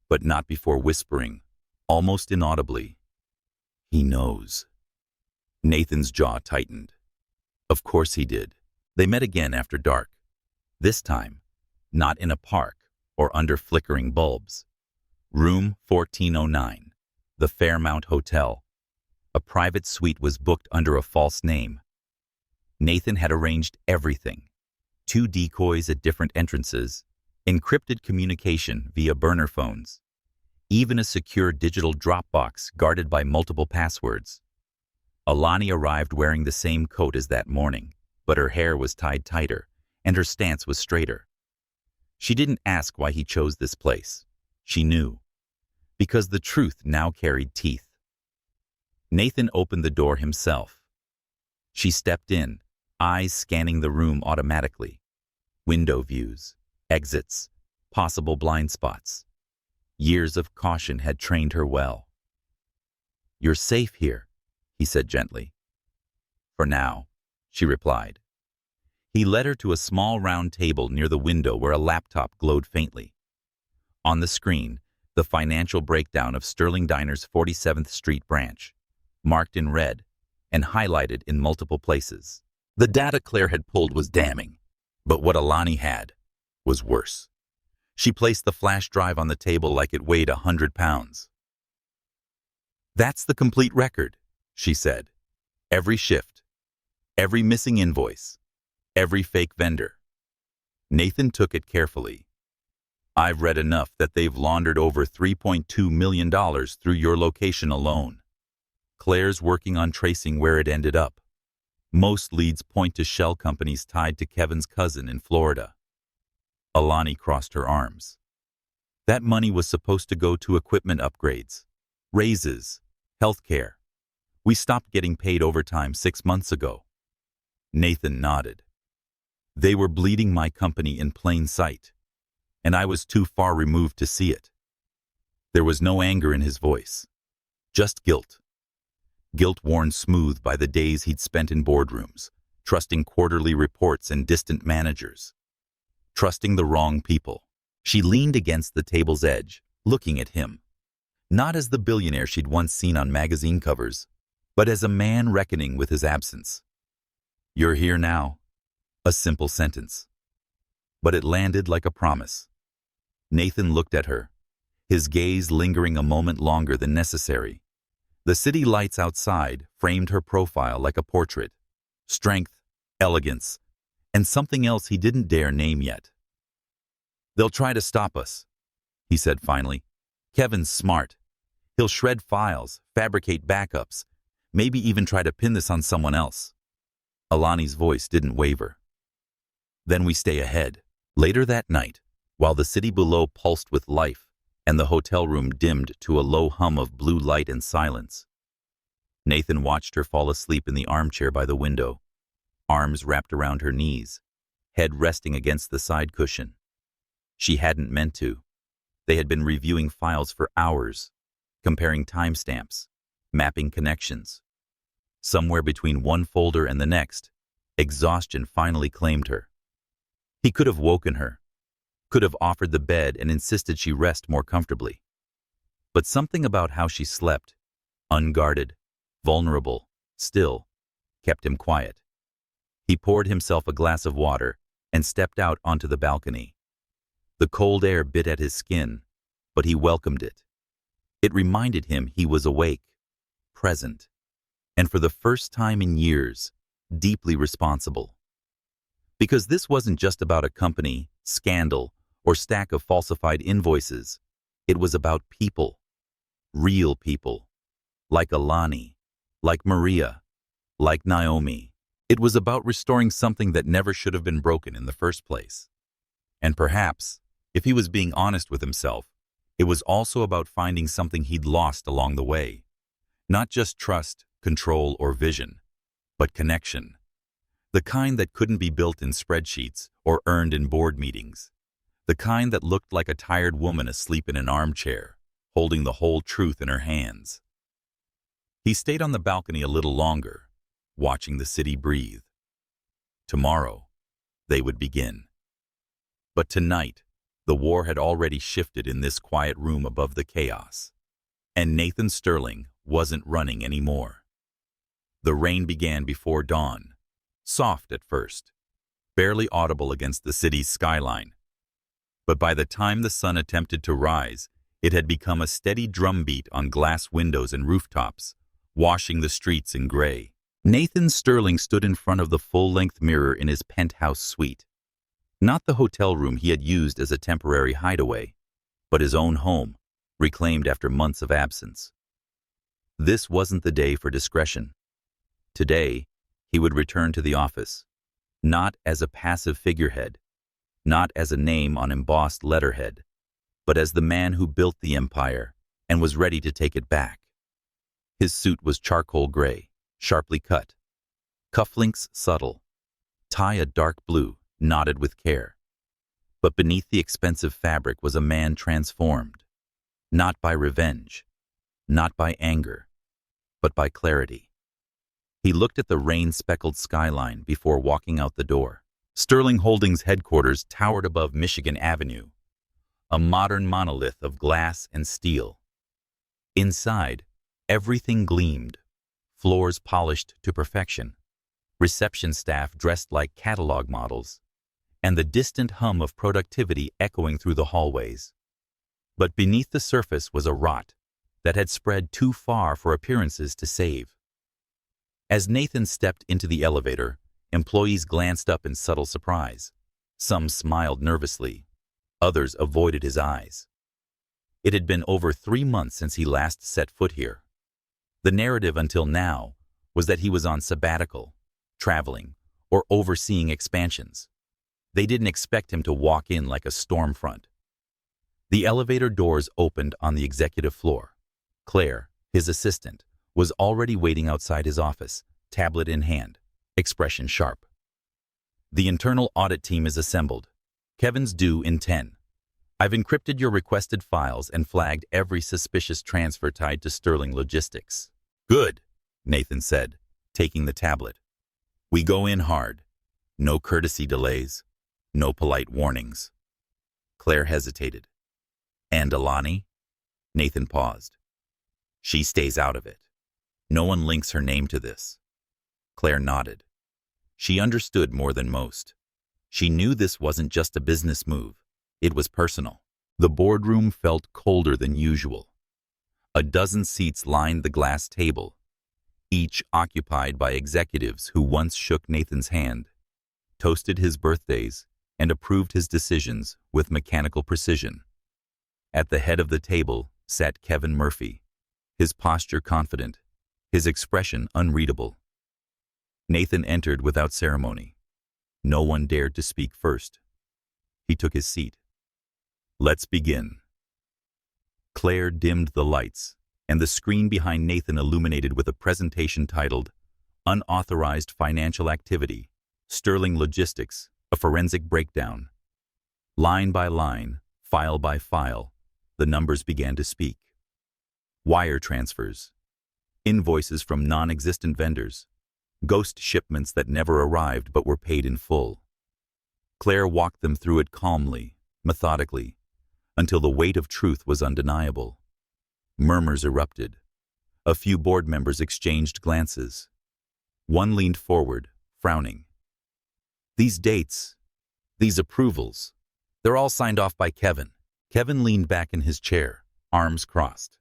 A: but not before whispering, almost inaudibly, "He knows." Nathan's jaw tightened. Of course he did. They met again after dark. This time, not in a park or under flickering bulbs. Room 1409, the Fairmount Hotel. A private suite was booked under a false name. Nathan had arranged everything. 2 decoys at different entrances, encrypted communication via burner phones, even a secure digital Dropbox guarded by multiple passwords. Alani arrived wearing the same coat as that morning, but her hair was tied tighter, and her stance was straighter. She didn't ask why he chose this place. She knew. Because the truth now carried teeth. Nathan opened the door himself. She stepped in, eyes scanning the room automatically. Window views, exits, possible blind spots. Years of caution had trained her well. "You're safe here," he said gently. "For now," she replied. He led her to a small round table near the window where a laptop glowed faintly. On the screen, the financial breakdown of Sterling Diner's 47th Street branch, marked in red and highlighted in multiple places. The data Claire had pulled was damning, but what Alani had was worse. She placed the flash drive on the table like it weighed 100 pounds. "That's the complete record," she said. "Every shift, every missing invoice, every fake vendor." Nathan took it carefully. "I've read enough that they've laundered over $3.2 million through your location alone. Claire's working on tracing where it ended up. Most leads point to shell companies tied to Kevin's cousin in Florida." Alani crossed her arms. "That money was supposed to go to equipment upgrades, raises, healthcare. We stopped getting paid overtime 6 months ago." Nathan nodded. "They were bleeding my company in plain sight, and I was too far removed to see it." There was no anger in his voice, just guilt. Guilt worn smooth by the days he'd spent in boardrooms, trusting quarterly reports and distant managers. Trusting the wrong people. She leaned against the table's edge, looking at him. Not as the billionaire she'd once seen on magazine covers, but as a man reckoning with his absence. "You're here now." A simple sentence. But it landed like a promise. Nathan looked at her, his gaze lingering a moment longer than necessary. The city lights outside framed her profile like a portrait. Strength, elegance, and something else he didn't dare name yet. "They'll try to stop us," he said finally. "Kevin's smart. He'll shred files, fabricate backups, maybe even try to pin this on someone else." Alani's voice didn't waver. "Then we stay ahead." Later that night, while the city below pulsed with life and the hotel room dimmed to a low hum of blue light and silence, Nathan watched her fall asleep in the armchair by the window, arms wrapped around her knees, head resting against the side cushion. She hadn't meant to. They had been reviewing files for hours, comparing timestamps, mapping connections. Somewhere between one folder and the next, exhaustion finally claimed her. He could have woken her, could have offered the bed and insisted she rest more comfortably. But something about how she slept, unguarded, vulnerable, still, kept him quiet. He poured himself a glass of water and stepped out onto the balcony. The cold air bit at his skin, but he welcomed it. It reminded him he was awake, present, and for the first time in years, deeply responsible. Because this wasn't just about a company, scandal, or stack of falsified invoices. It was about people. Real people. Like Alani. Like Maria. Like Naomi. It was about restoring something that never should have been broken in the first place. And perhaps, if he was being honest with himself, it was also about finding something he'd lost along the way. Not just trust, control, or vision, but connection. The kind that couldn't be built in spreadsheets or earned in board meetings. The kind that looked like a tired woman asleep in an armchair, holding the whole truth in her hands. He stayed on the balcony a little longer, watching the city breathe. Tomorrow, they would begin. But tonight, the war had already shifted in this quiet room above the chaos. And Nathan Sterling wasn't running anymore. The rain began before dawn, soft at first, barely audible against the city's skyline. But by the time the sun attempted to rise, it had become a steady drumbeat on glass windows and rooftops, washing the streets in gray. Nathan Sterling stood in front of the full-length mirror in his penthouse suite. Not the hotel room he had used as a temporary hideaway, but his own home, reclaimed after months of absence. This wasn't the day for discretion. Today, he would return to the office, not as a passive figurehead, not as a name on embossed letterhead, but as the man who built the empire and was ready to take it back. His suit was charcoal gray, sharply cut, cufflinks subtle, tie a dark blue, knotted with care. But beneath the expensive fabric was a man transformed, not by revenge, not by anger, but by clarity. He looked at the rain-speckled skyline before walking out the door. Sterling Holdings headquarters towered above Michigan Avenue, a modern monolith of glass and steel. Inside, everything gleamed, floors polished to perfection, reception staff dressed like catalog models, and the distant hum of productivity echoing through the hallways. But beneath the surface was a rot that had spread too far for appearances to save. As Nathan stepped into the elevator, employees glanced up in subtle surprise. Some smiled nervously. Others avoided his eyes. It had been over 3 months since he last set foot here. The narrative until now was that he was on sabbatical, traveling, or overseeing expansions. They didn't expect him to walk in like a storm front. The elevator doors opened on the executive floor. Claire, his assistant, was already waiting outside his office, tablet in hand, expression sharp. The internal audit team is assembled. Kevin's due in 10. I've encrypted your requested files and flagged every suspicious transfer tied to Sterling Logistics. Good, Nathan said, taking the tablet. We go in hard. No courtesy delays. No polite warnings. Claire hesitated. And Alani? Nathan paused. She stays out of it. No one links her name to this. Claire nodded. She understood more than most. She knew this wasn't just a business move. It was personal. The boardroom felt colder than usual. A dozen seats lined the glass table, each occupied by executives who once shook Nathan's hand, toasted his birthdays, and approved his decisions with mechanical precision. At the head of the table sat Kevin Murphy, his posture confident, his expression unreadable. Nathan entered without ceremony. No one dared to speak first. He took his seat. Let's begin. Claire dimmed the lights, and the screen behind Nathan illuminated with a presentation titled Unauthorized Financial Activity, Sterling Logistics, a Forensic Breakdown. Line by line, file by file, the numbers began to speak. Wire transfers, invoices from non-existent vendors, ghost shipments that never arrived but were paid in full. Claire walked them through it calmly, methodically, until the weight of truth was undeniable. Murmurs erupted. A few board members exchanged glances. One leaned forward, frowning. These dates, these approvals, they're all signed off by Kevin. Kevin leaned back in his chair, arms crossed.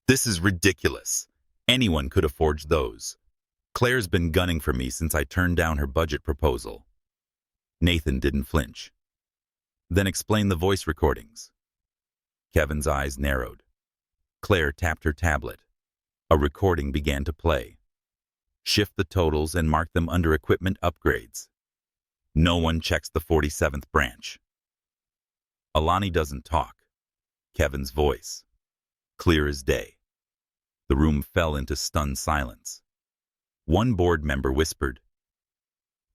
A: This is ridiculous. Anyone could have forged those. Claire's been gunning for me since I turned down her budget proposal. Nathan didn't flinch. Then explain the voice recordings. Kevin's eyes narrowed. Claire tapped her tablet. A recording began to play. Shift the totals and mark them under equipment upgrades. No one checks the 47th branch. Alani doesn't talk. Kevin's voice. Clear as day. The room fell into stunned silence. One board member whispered,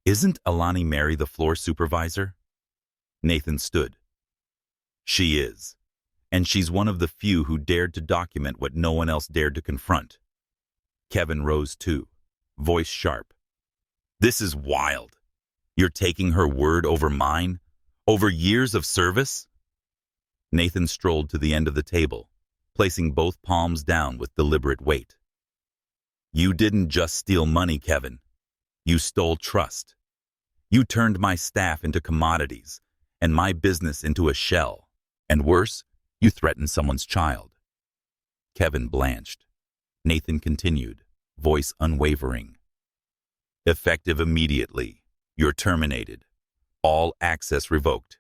A: "Isn't Alani Mary the floor supervisor?" Nathan stood. She is, and she's one of the few who dared to document what no one else dared to confront. Kevin rose too, voice sharp. This is wild. You're taking her word over mine? Over years of service? Nathan strolled to the end of the table, placing both palms down with deliberate weight. You didn't just steal money, Kevin. You stole trust. You turned my staff into commodities and my business into a shell. And worse, you threatened someone's child. Kevin blanched. Nathan continued, voice unwavering. Effective immediately. You're terminated. All access revoked.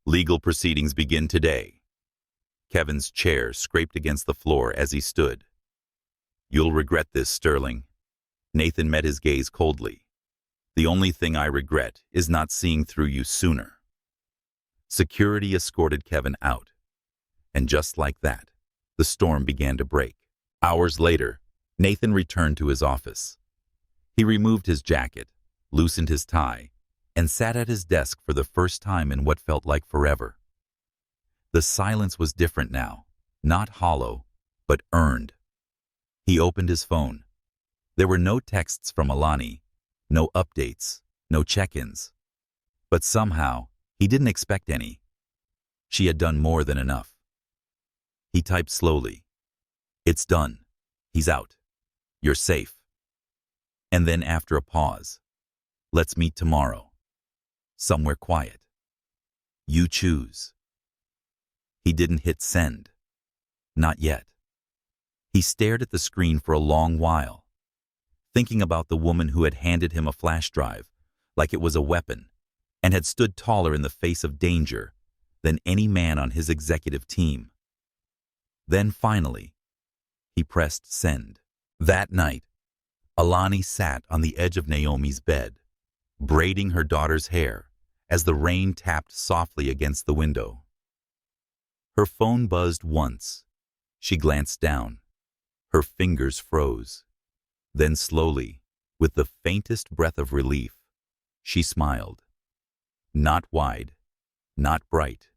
A: Legal proceedings begin today. Kevin's chair scraped against the floor as he stood. You'll regret this, Sterling. Nathan met his gaze coldly. The only thing I regret is not seeing through you sooner. Security escorted Kevin out. And just like that, the storm began to break. Hours later, Nathan returned to his office. He removed his jacket, loosened his tie, and sat at his desk for the first time in what felt like forever. The silence was different now, not hollow, but earned. He opened his phone. There were no texts from Alani, no updates, no check-ins. But somehow, he didn't expect any. She had done more than enough. He typed slowly. It's done. He's out. You're safe. And then after a pause, let's meet tomorrow. Somewhere quiet. You choose. He didn't hit send. Not yet. He stared at the screen for a long while, thinking about the woman who had handed him a flash drive like it was a weapon and had stood taller in the face of danger than any man on his executive team. Then finally, he pressed send. That night, Alani sat on the edge of Naomi's bed, braiding her daughter's hair as the rain tapped softly against the window. Her phone buzzed once. She glanced down. Her fingers froze. Then slowly, with the faintest breath of relief, she smiled. Not wide, not bright,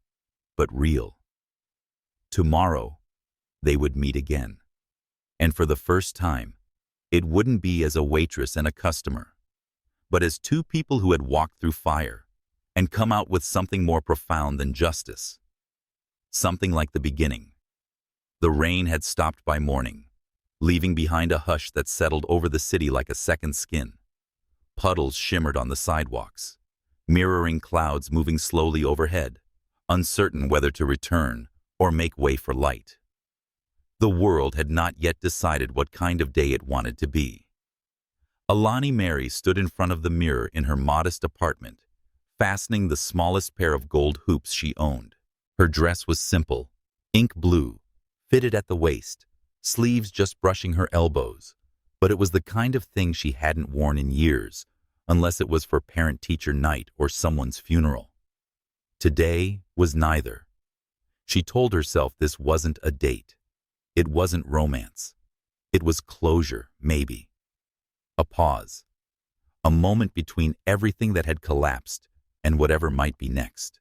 A: but real. Tomorrow, they would meet again. And for the first time, it wouldn't be as a waitress and a customer, but as two people who had walked through fire and come out with something more profound than justice. Something like the beginning. The rain had stopped by morning, leaving behind a hush that settled over the city like a second skin. Puddles shimmered on the sidewalks, mirroring clouds moving slowly overhead, uncertain whether to return or make way for light. The world had not yet decided what kind of day it wanted to be. Alani Mary stood in front of the mirror in her modest apartment, fastening the smallest pair of gold hoops she owned. Her dress was simple, ink blue, fitted at the waist, sleeves just brushing her elbows, but it was the kind of thing she hadn't worn in years, unless it was for parent-teacher night or someone's funeral. Today was neither. She told herself this wasn't a date. It wasn't romance. It was closure, maybe. A pause. A moment between everything that had collapsed and whatever might be next.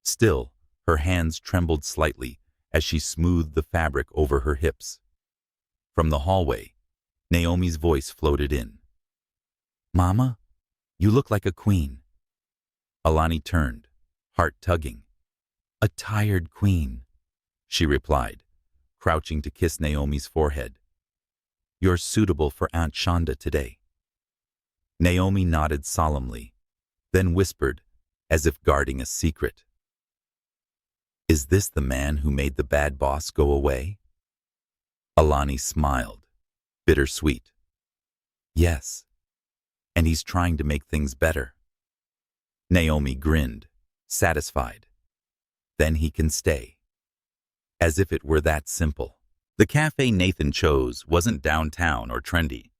A: Still, her hands trembled slightly as she smoothed the fabric over her hips. From the hallway, Naomi's voice floated in. Mama, you look like a queen. Alani turned, heart tugging. A tired queen, she replied, crouching to kiss Naomi's forehead. You're suitable for Aunt Shonda today. Naomi nodded solemnly, then whispered, as if guarding a secret. Is this the man who made the bad boss go away? Alani smiled, bittersweet. Yes, and he's trying to make things better. Naomi grinned, satisfied. Then he can stay. As if it were that simple. The cafe Nathan chose wasn't downtown or trendy.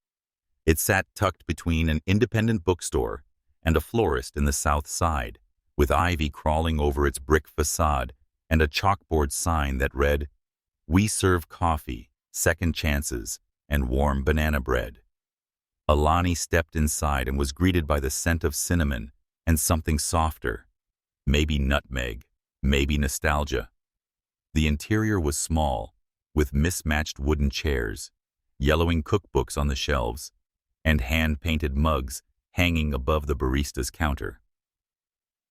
A: It sat tucked between an independent bookstore and a florist in the South Side, with ivy crawling over its brick facade and a chalkboard sign that read, We serve coffee, second chances, and warm banana bread. Alani stepped inside and was greeted by the scent of cinnamon and something softer, maybe nutmeg, maybe nostalgia. The interior was small, with mismatched wooden chairs, yellowing cookbooks on the shelves, and hand-painted mugs hanging above the barista's counter.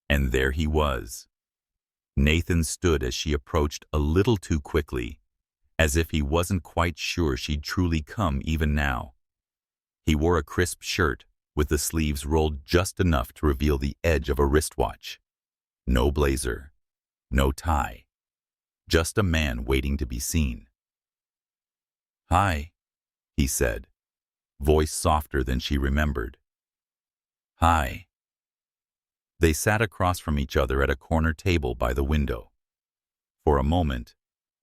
A: And there he was. Nathan stood as she approached a little too quickly, as if he wasn't quite sure she'd truly come even now. He wore a crisp shirt with the sleeves rolled just enough to reveal the edge of a wristwatch. No blazer, no tie, just a man waiting to be seen. "Hi," he said, voice softer than she remembered. "Hi." They sat across from each other at a corner table by the window. For a moment,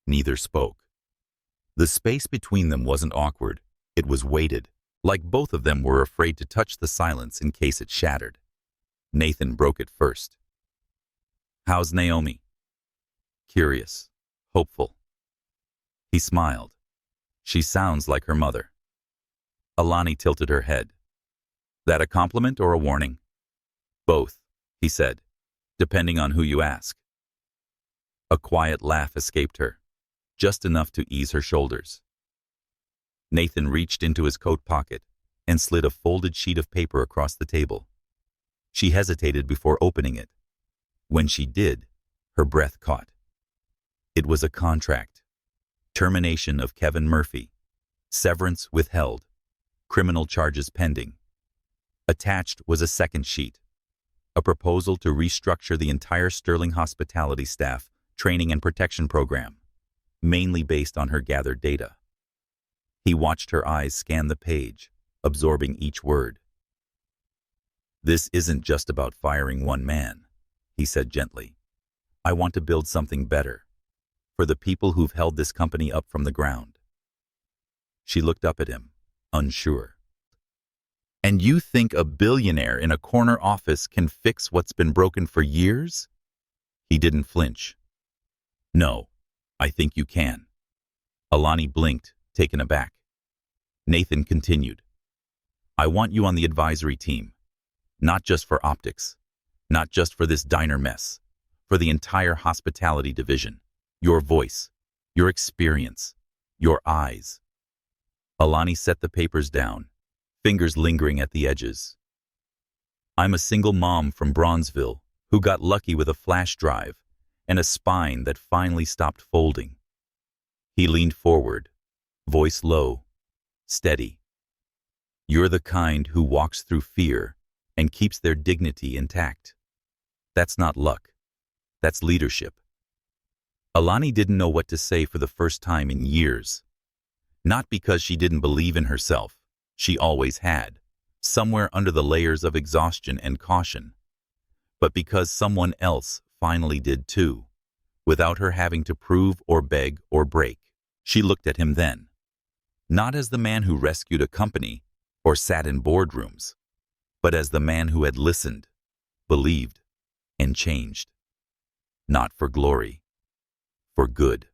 A: neither spoke. The space between them wasn't awkward, it was weighted, like both of them were afraid to touch the silence in case it shattered. Nathan broke it first. "How's Naomi?" "Curious, hopeful." He smiled. "She sounds like her mother." Alani tilted her head. "That a compliment or a warning?" "Both," he said, "depending on who you ask." A quiet laugh escaped her, just enough to ease her shoulders. Nathan reached into his coat pocket and slid a folded sheet of paper across the table. She hesitated before opening it. When she did, her breath caught. It was a contract. Termination of Kevin Murphy. Severance withheld. Criminal charges pending. Attached was a second sheet. A proposal to restructure the entire Sterling hospitality staff, training and protection program, mainly based on her gathered data. He watched her eyes scan the page, absorbing each word. "This isn't just about firing one man," he said gently. "I want to build something better, for the people who've held this company up from the ground." She looked up at him, unsure. "And you think a billionaire in a corner office can fix what's been broken for years?" He didn't flinch. "No, I think you can." Alani blinked, taken aback. Nathan continued. "I want you on the advisory team, not just for optics, not just for this diner mess, for the entire hospitality division. Your voice, your experience, your eyes." Alani set the papers down, fingers lingering at the edges. "I'm a single mom from Bronzeville who got lucky with a flash drive and a spine that finally stopped folding." He leaned forward, voice low, steady. "You're the kind who walks through fear and keeps their dignity intact. That's not luck. That's leadership." Alani didn't know what to say for the first time in years. Not because she didn't believe in herself. She always had, somewhere under the layers of exhaustion and caution. But because someone else finally did too, without her having to prove or beg or break. She looked at him then, not as the man who rescued a company or sat in boardrooms, but as the man who had listened, believed, and changed. Not for glory, for good.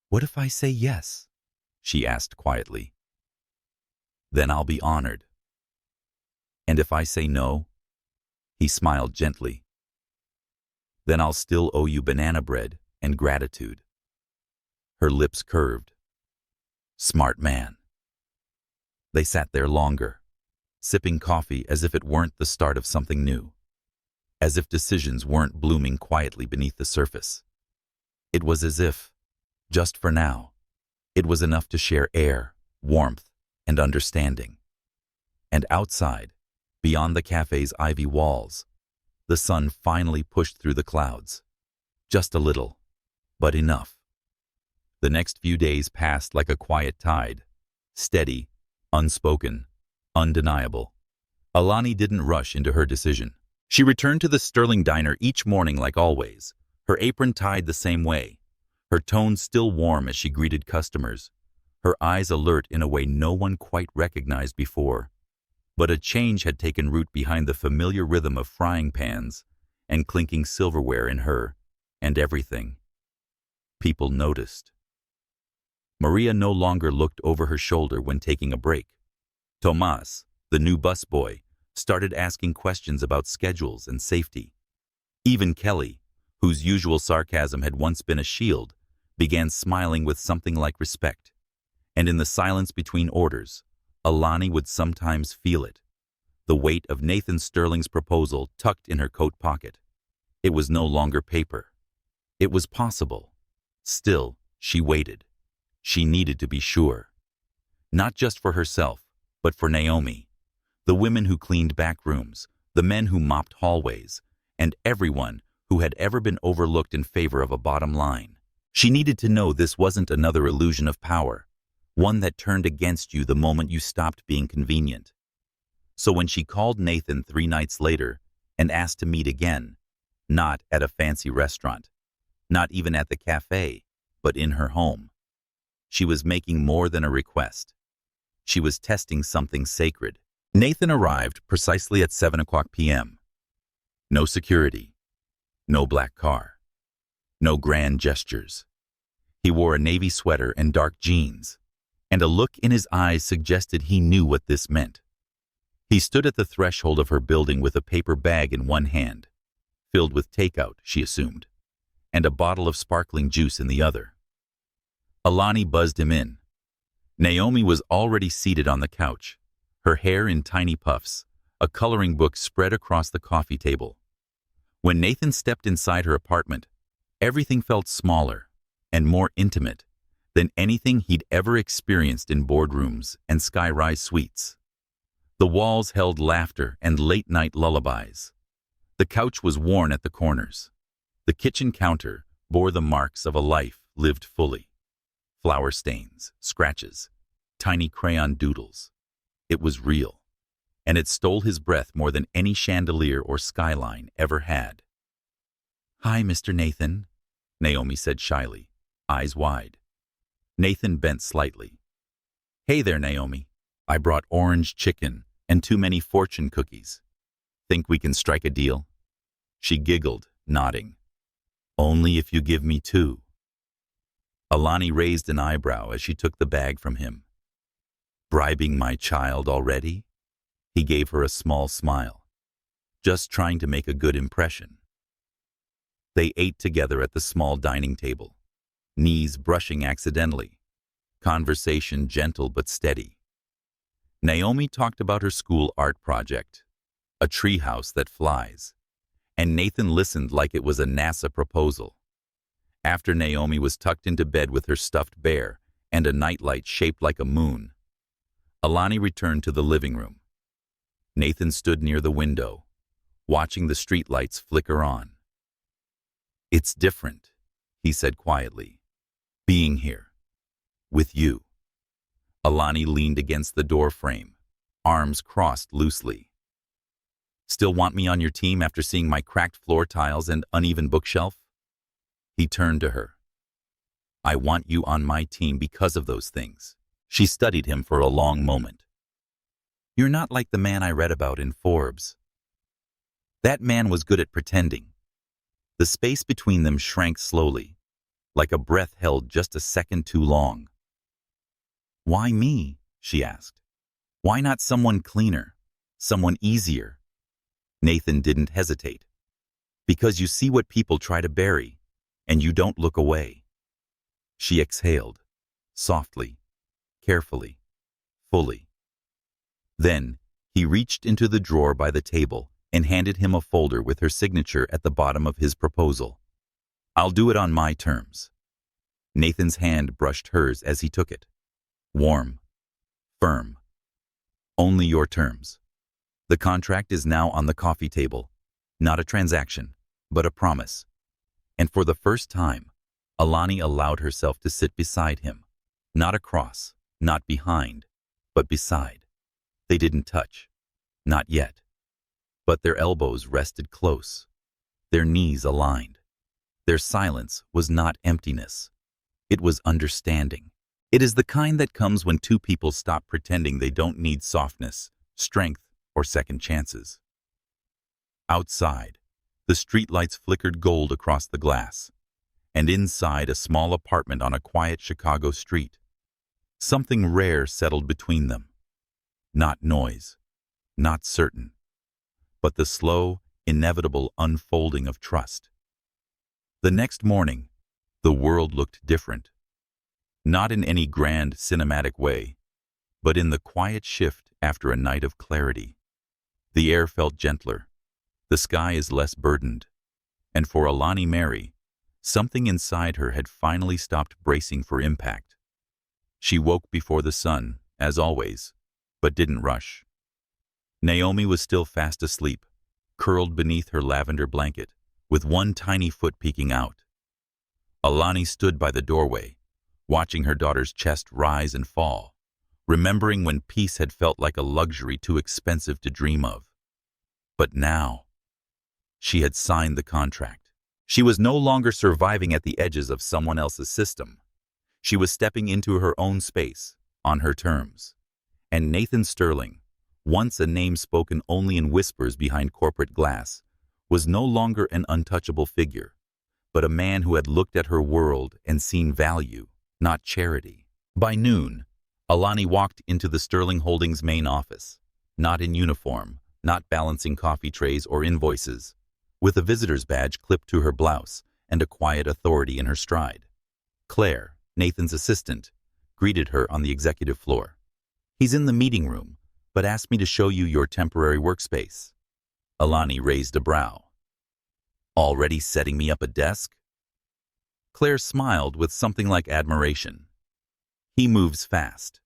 A: "What if I say yes?" she asked quietly. "Then I'll be honored." "And if I say no?" He smiled gently. "Then I'll still owe you banana bread and gratitude." Her lips curved. Smart man. They sat there longer, sipping coffee as if it weren't the start of something new, as if decisions weren't blooming quietly beneath the surface. It was as if, just for now, it was enough to share air, warmth, and understanding. And outside, beyond the cafe's ivy walls, the sun finally pushed through the clouds. Just a little, but enough. The next few days passed like a quiet tide, steady, unspoken, undeniable. Alani didn't rush into her decision. She returned to the Sterling diner each morning like always, her apron tied the same way, her tone still warm as she greeted customers, her eyes alert in a way no one quite recognized before. But a change had taken root behind the familiar rhythm of frying pans and clinking silverware in her and everything. People noticed. Maria no longer looked over her shoulder when taking a break. Tomas, the new busboy, started asking questions about schedules and safety. Even Kelly, whose usual sarcasm had once been a shield, began smiling with something like respect. And in the silence between orders, Alani would sometimes feel it, the weight of Nathan Sterling's proposal tucked in her coat pocket. It was no longer paper. It was possible. Still, she waited. She needed to be sure. Not just for herself, but for Naomi, The women who cleaned back rooms, the men who mopped hallways, and everyone who had ever been overlooked in favor of a bottom line. She needed to know this wasn't another illusion of power, one that turned against you the moment you stopped being convenient. So when she called Nathan 3 nights later and asked to meet again, not at a fancy restaurant, not even at the cafe, but in her home, she was making more than a request. She was testing something sacred. Nathan arrived precisely at 7 p.m. No security, no black car, no grand gestures. He wore a navy sweater and dark jeans, and a look in his eyes suggested he knew what this meant. He stood at the threshold of her building with a paper bag in one hand, filled with takeout, she assumed, and a bottle of sparkling juice in the other. Alani buzzed him in. Naomi was already seated on the couch, her hair in tiny puffs, a coloring book spread across the coffee table. When Nathan stepped inside her apartment, everything felt smaller and more intimate than anything he'd ever experienced in boardrooms and skyrise suites. The walls held laughter and late-night lullabies. The couch was worn at the corners. The kitchen counter bore the marks of a life lived fully. Flour stains, scratches, tiny crayon doodles. It was real, and it stole his breath more than any chandelier or skyline ever had. "Hi, Mr. Nathan," Naomi said shyly, eyes wide. Nathan bent slightly. "Hey there, Naomi. I brought orange chicken and too many fortune cookies. Think we can strike a deal?" She giggled, nodding. "Only if you give me 2. Alani raised an eyebrow as she took the bag from him. "Bribing my child already?" He gave her a small smile. "Just trying to make a good impression." They ate together at the small dining table, knees brushing accidentally, conversation gentle but steady. Naomi talked about her school art project, a treehouse that flies, and Nathan listened like it was a NASA proposal. After Naomi was tucked into bed with her stuffed bear and a nightlight shaped like a moon, Alani returned to the living room. Nathan stood near the window, watching the streetlights flicker on. "It's different," he said quietly, "being here, with you." Alani leaned against the door frame, arms crossed loosely. "Still want me on your team after seeing my cracked floor tiles and uneven bookshelf?" He turned to her. "I want you on my team because of those things." She studied him for a long moment. "You're not like the man I read about in Forbes." That man was good at pretending. The space between them shrank slowly, like a breath held just a second too long. "Why me?" she asked. "Why not someone cleaner, someone easier?" Nathan didn't hesitate. "Because you see what people try to bury, and you don't look away." She exhaled, softly, carefully, fully. Then he reached into the drawer by the table and handed him a folder with her signature at the bottom of his proposal. "I'll do it on my terms." Nathan's hand brushed hers as he took it. Warm, firm. "Only your terms. The contract is now on the coffee table, not a transaction, but a promise." And for the first time, Alani allowed herself to sit beside him, not across, not behind, but beside. They didn't touch, not yet, but their elbows rested close, their knees aligned. Their silence was not emptiness. It was understanding. It is the kind that comes when two people stop pretending they don't need softness, strength, or second chances. Outside, the streetlights flickered gold across the glass, and inside a small apartment on a quiet Chicago street, something rare settled between them. Not noise, not certain, but the slow, inevitable unfolding of trust. The next morning, the world looked different. Not in any grand cinematic way, but in the quiet shift after a night of clarity. The air felt gentler, the sky is less burdened, and for Alani Mary, something inside her had finally stopped bracing for impact. She woke before the sun, as always, but didn't rush. Naomi was still fast asleep, curled beneath her lavender blanket, with one tiny foot peeking out. Alani stood by the doorway, watching her daughter's chest rise and fall, remembering when peace had felt like a luxury too expensive to dream of. But now, she had signed the contract. She was no longer surviving at the edges of someone else's system. She was stepping into her own space, on her terms. And Nathan Sterling, once a name spoken only in whispers behind corporate glass, was no longer an untouchable figure, but a man who had looked at her world and seen value, not charity. By noon, Alani walked into the Sterling Holdings main office, not in uniform, not balancing coffee trays or invoices, with a visitor's badge clipped to her blouse and a quiet authority in her stride. Claire, Nathan's assistant, greeted her on the executive floor. "He's in the meeting room, but asked me to show you your temporary workspace." Alani raised a brow. "Already setting me up a desk?" Claire smiled with something like admiration. "He moves fast,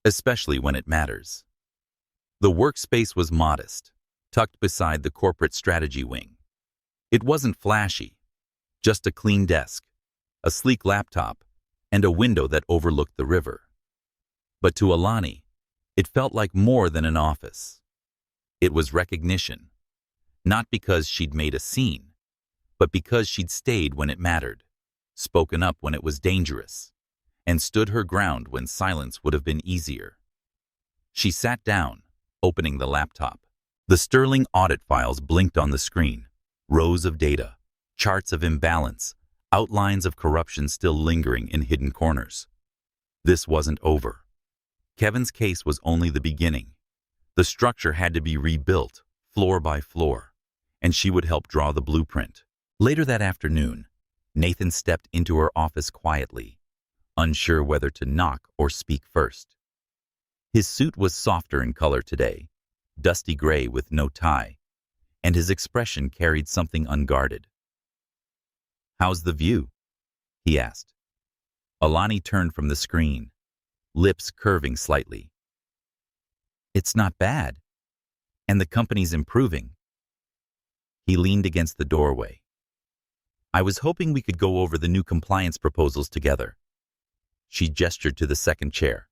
A: especially when it matters." The workspace was modest, tucked beside the corporate strategy wing. It wasn't flashy, just a clean desk, a sleek laptop, and a window that overlooked the river. But to Alani, it felt like more than an office. It was recognition, not because she'd made a scene, but because she'd stayed when it mattered, spoken up when it was dangerous, and stood her ground when silence would have been easier. She sat down, opening the laptop. The Sterling audit files blinked on the screen, rows of data, charts of imbalance, outlines of corruption still lingering in hidden corners. This wasn't over. Kevin's case was only the beginning. The structure had to be rebuilt, floor by floor, and she would help draw the blueprint. Later that afternoon, Nathan stepped into her office quietly, unsure whether to knock or speak first. His suit was softer in color today, dusty gray with no tie, and his expression carried something unguarded. "How's the view?" he asked. Alani turned from the screen, lips curving slightly. "It's not bad, and the company's improving." He leaned against the doorway. "I was hoping we could go over the new compliance proposals together." She gestured to the second chair.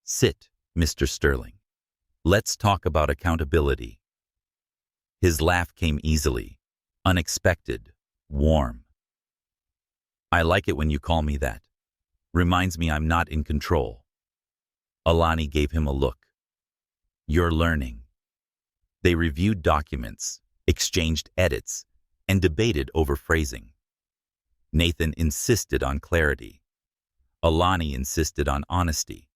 A: "Sit, Mr. Sterling. Let's talk about accountability." His laugh came easily, unexpected, warm. "I like it when you call me that. Reminds me I'm not in control." Alani gave him a look. "You're learning." They reviewed documents, exchanged edits, and debated over phrasing. Nathan insisted on clarity. Alani insisted on honesty.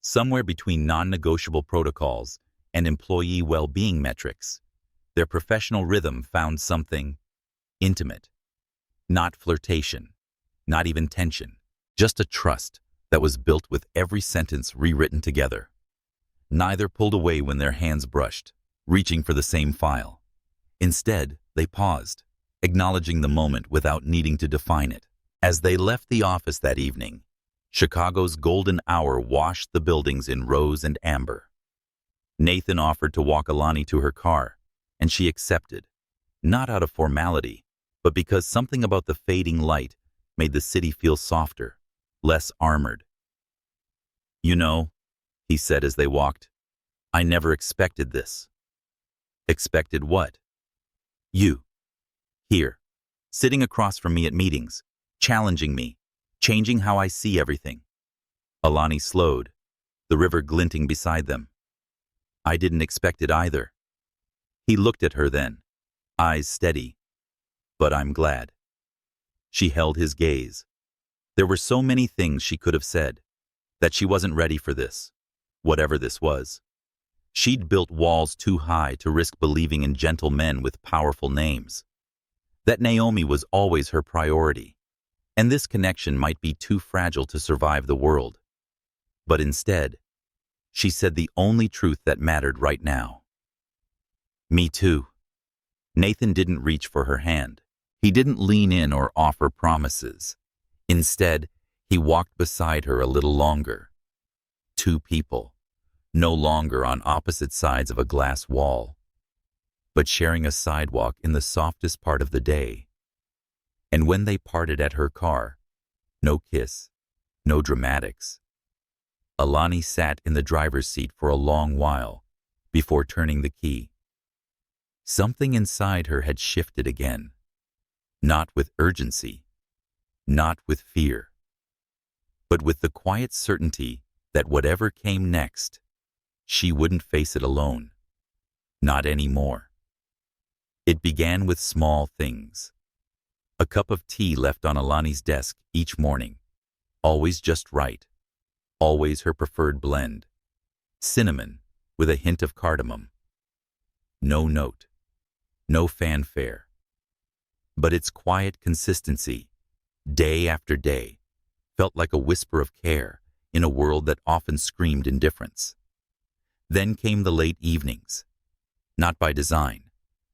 A: Somewhere between non-negotiable protocols and employee well-being metrics, their professional rhythm found something intimate. Not flirtation, not even tension, just a trust that was built with every sentence rewritten together. Neither pulled away when their hands brushed, reaching for the same file. Instead, they paused, acknowledging the moment without needing to define it. As they left the office that evening, Chicago's golden hour washed the buildings in rose and amber. Nathan offered to walk Alani to her car, and she accepted, not out of formality, but because something about the fading light made the city feel softer, less armored. "You know," he said as they walked, "I never expected this." "Expected what?" "You. Here, sitting across from me at meetings, challenging me, changing how I see everything." Alani slowed, the river glinting beside them. "I didn't expect it either." He looked at her then, eyes steady. "But I'm glad." She held his gaze. There were so many things she could have said, that she wasn't ready for this, whatever this was. She'd built walls too high to risk believing in gentle men with powerful names. That Naomi was always her priority, and this connection might be too fragile to survive the world. But instead, she said the only truth that mattered right now. "Me too." Nathan didn't reach for her hand. He didn't lean in or offer promises. Instead, he walked beside her a little longer. Two people, no longer on opposite sides of a glass wall, but sharing a sidewalk in the softest part of the day. And when they parted at her car, no kiss, no dramatics. Alani sat in the driver's seat for a long while before turning the key. Something inside her had shifted again, not with urgency, not with fear, but with the quiet certainty that whatever came next, she wouldn't face it alone, not anymore. It began with small things. A cup of tea left on Alani's desk each morning, always just right, always her preferred blend, cinnamon with a hint of cardamom. No note, no fanfare, but its quiet consistency, day after day, felt like a whisper of care in a world that often screamed indifference. Then came the late evenings, not by design,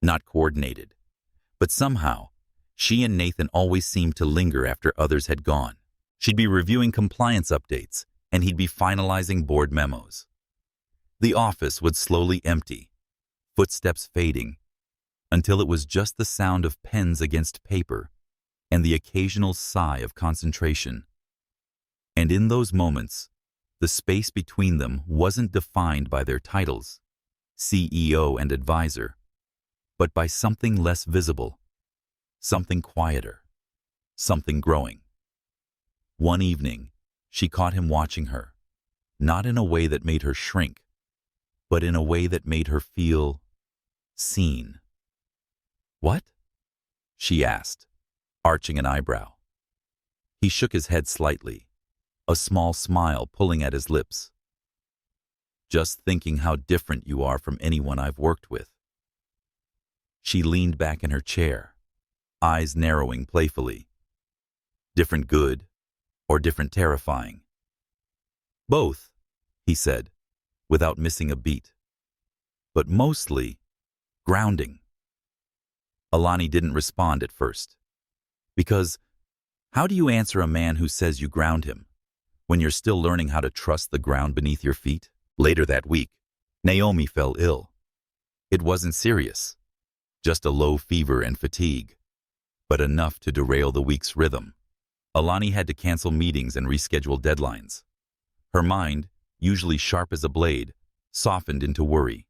A: not coordinated, but somehow, she and Nathan always seemed to linger after others had gone. She'd be reviewing compliance updates, and he'd be finalizing board memos. The office would slowly empty, footsteps fading, until it was just the sound of pens against paper and the occasional sigh of concentration. And in those moments, the space between them wasn't defined by their titles, CEO and advisor, but by something less visible, something quieter, something growing. One evening, she caught him watching her, not in a way that made her shrink, but in a way that made her feel seen. "What?" she asked, arching an eyebrow. He shook his head slightly, a small smile pulling at his lips. "Just thinking how different you are from anyone I've worked with." She leaned back in her chair, eyes narrowing playfully. "Different good, or different terrifying?" "Both," he said, without missing a beat. "But mostly, grounding." Alani didn't respond at first. Because, how do you answer a man who says you ground him, when you're still learning how to trust the ground beneath your feet? Later that week, Naomi fell ill. It wasn't serious, just a low fever and fatigue, but enough to derail the week's rhythm. Alani had to cancel meetings and reschedule deadlines. Her mind, usually sharp as a blade, softened into worry.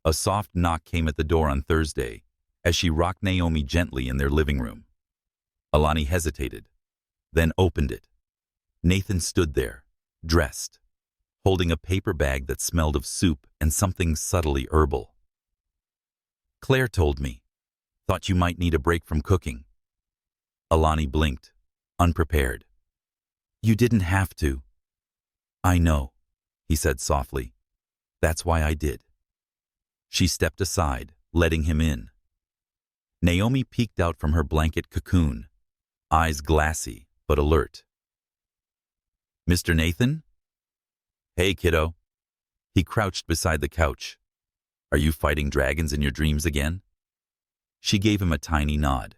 A: A soft knock came at the door on Thursday as she rocked Naomi gently in their living room. Alani hesitated, then opened it. Nathan stood there, dressed, holding a paper bag that smelled of soup and something subtly herbal. "Claire told me. Thought you might need a break from cooking." Alani blinked, unprepared. "You didn't have to." "I know," he said softly. "That's why I did." She stepped aside, letting him in. Naomi peeked out from her blanket cocoon, eyes glassy but alert. "Mr. Nathan?" "Hey, kiddo." He crouched beside the couch. "Are you fighting dragons in your dreams again?" She gave him a tiny nod.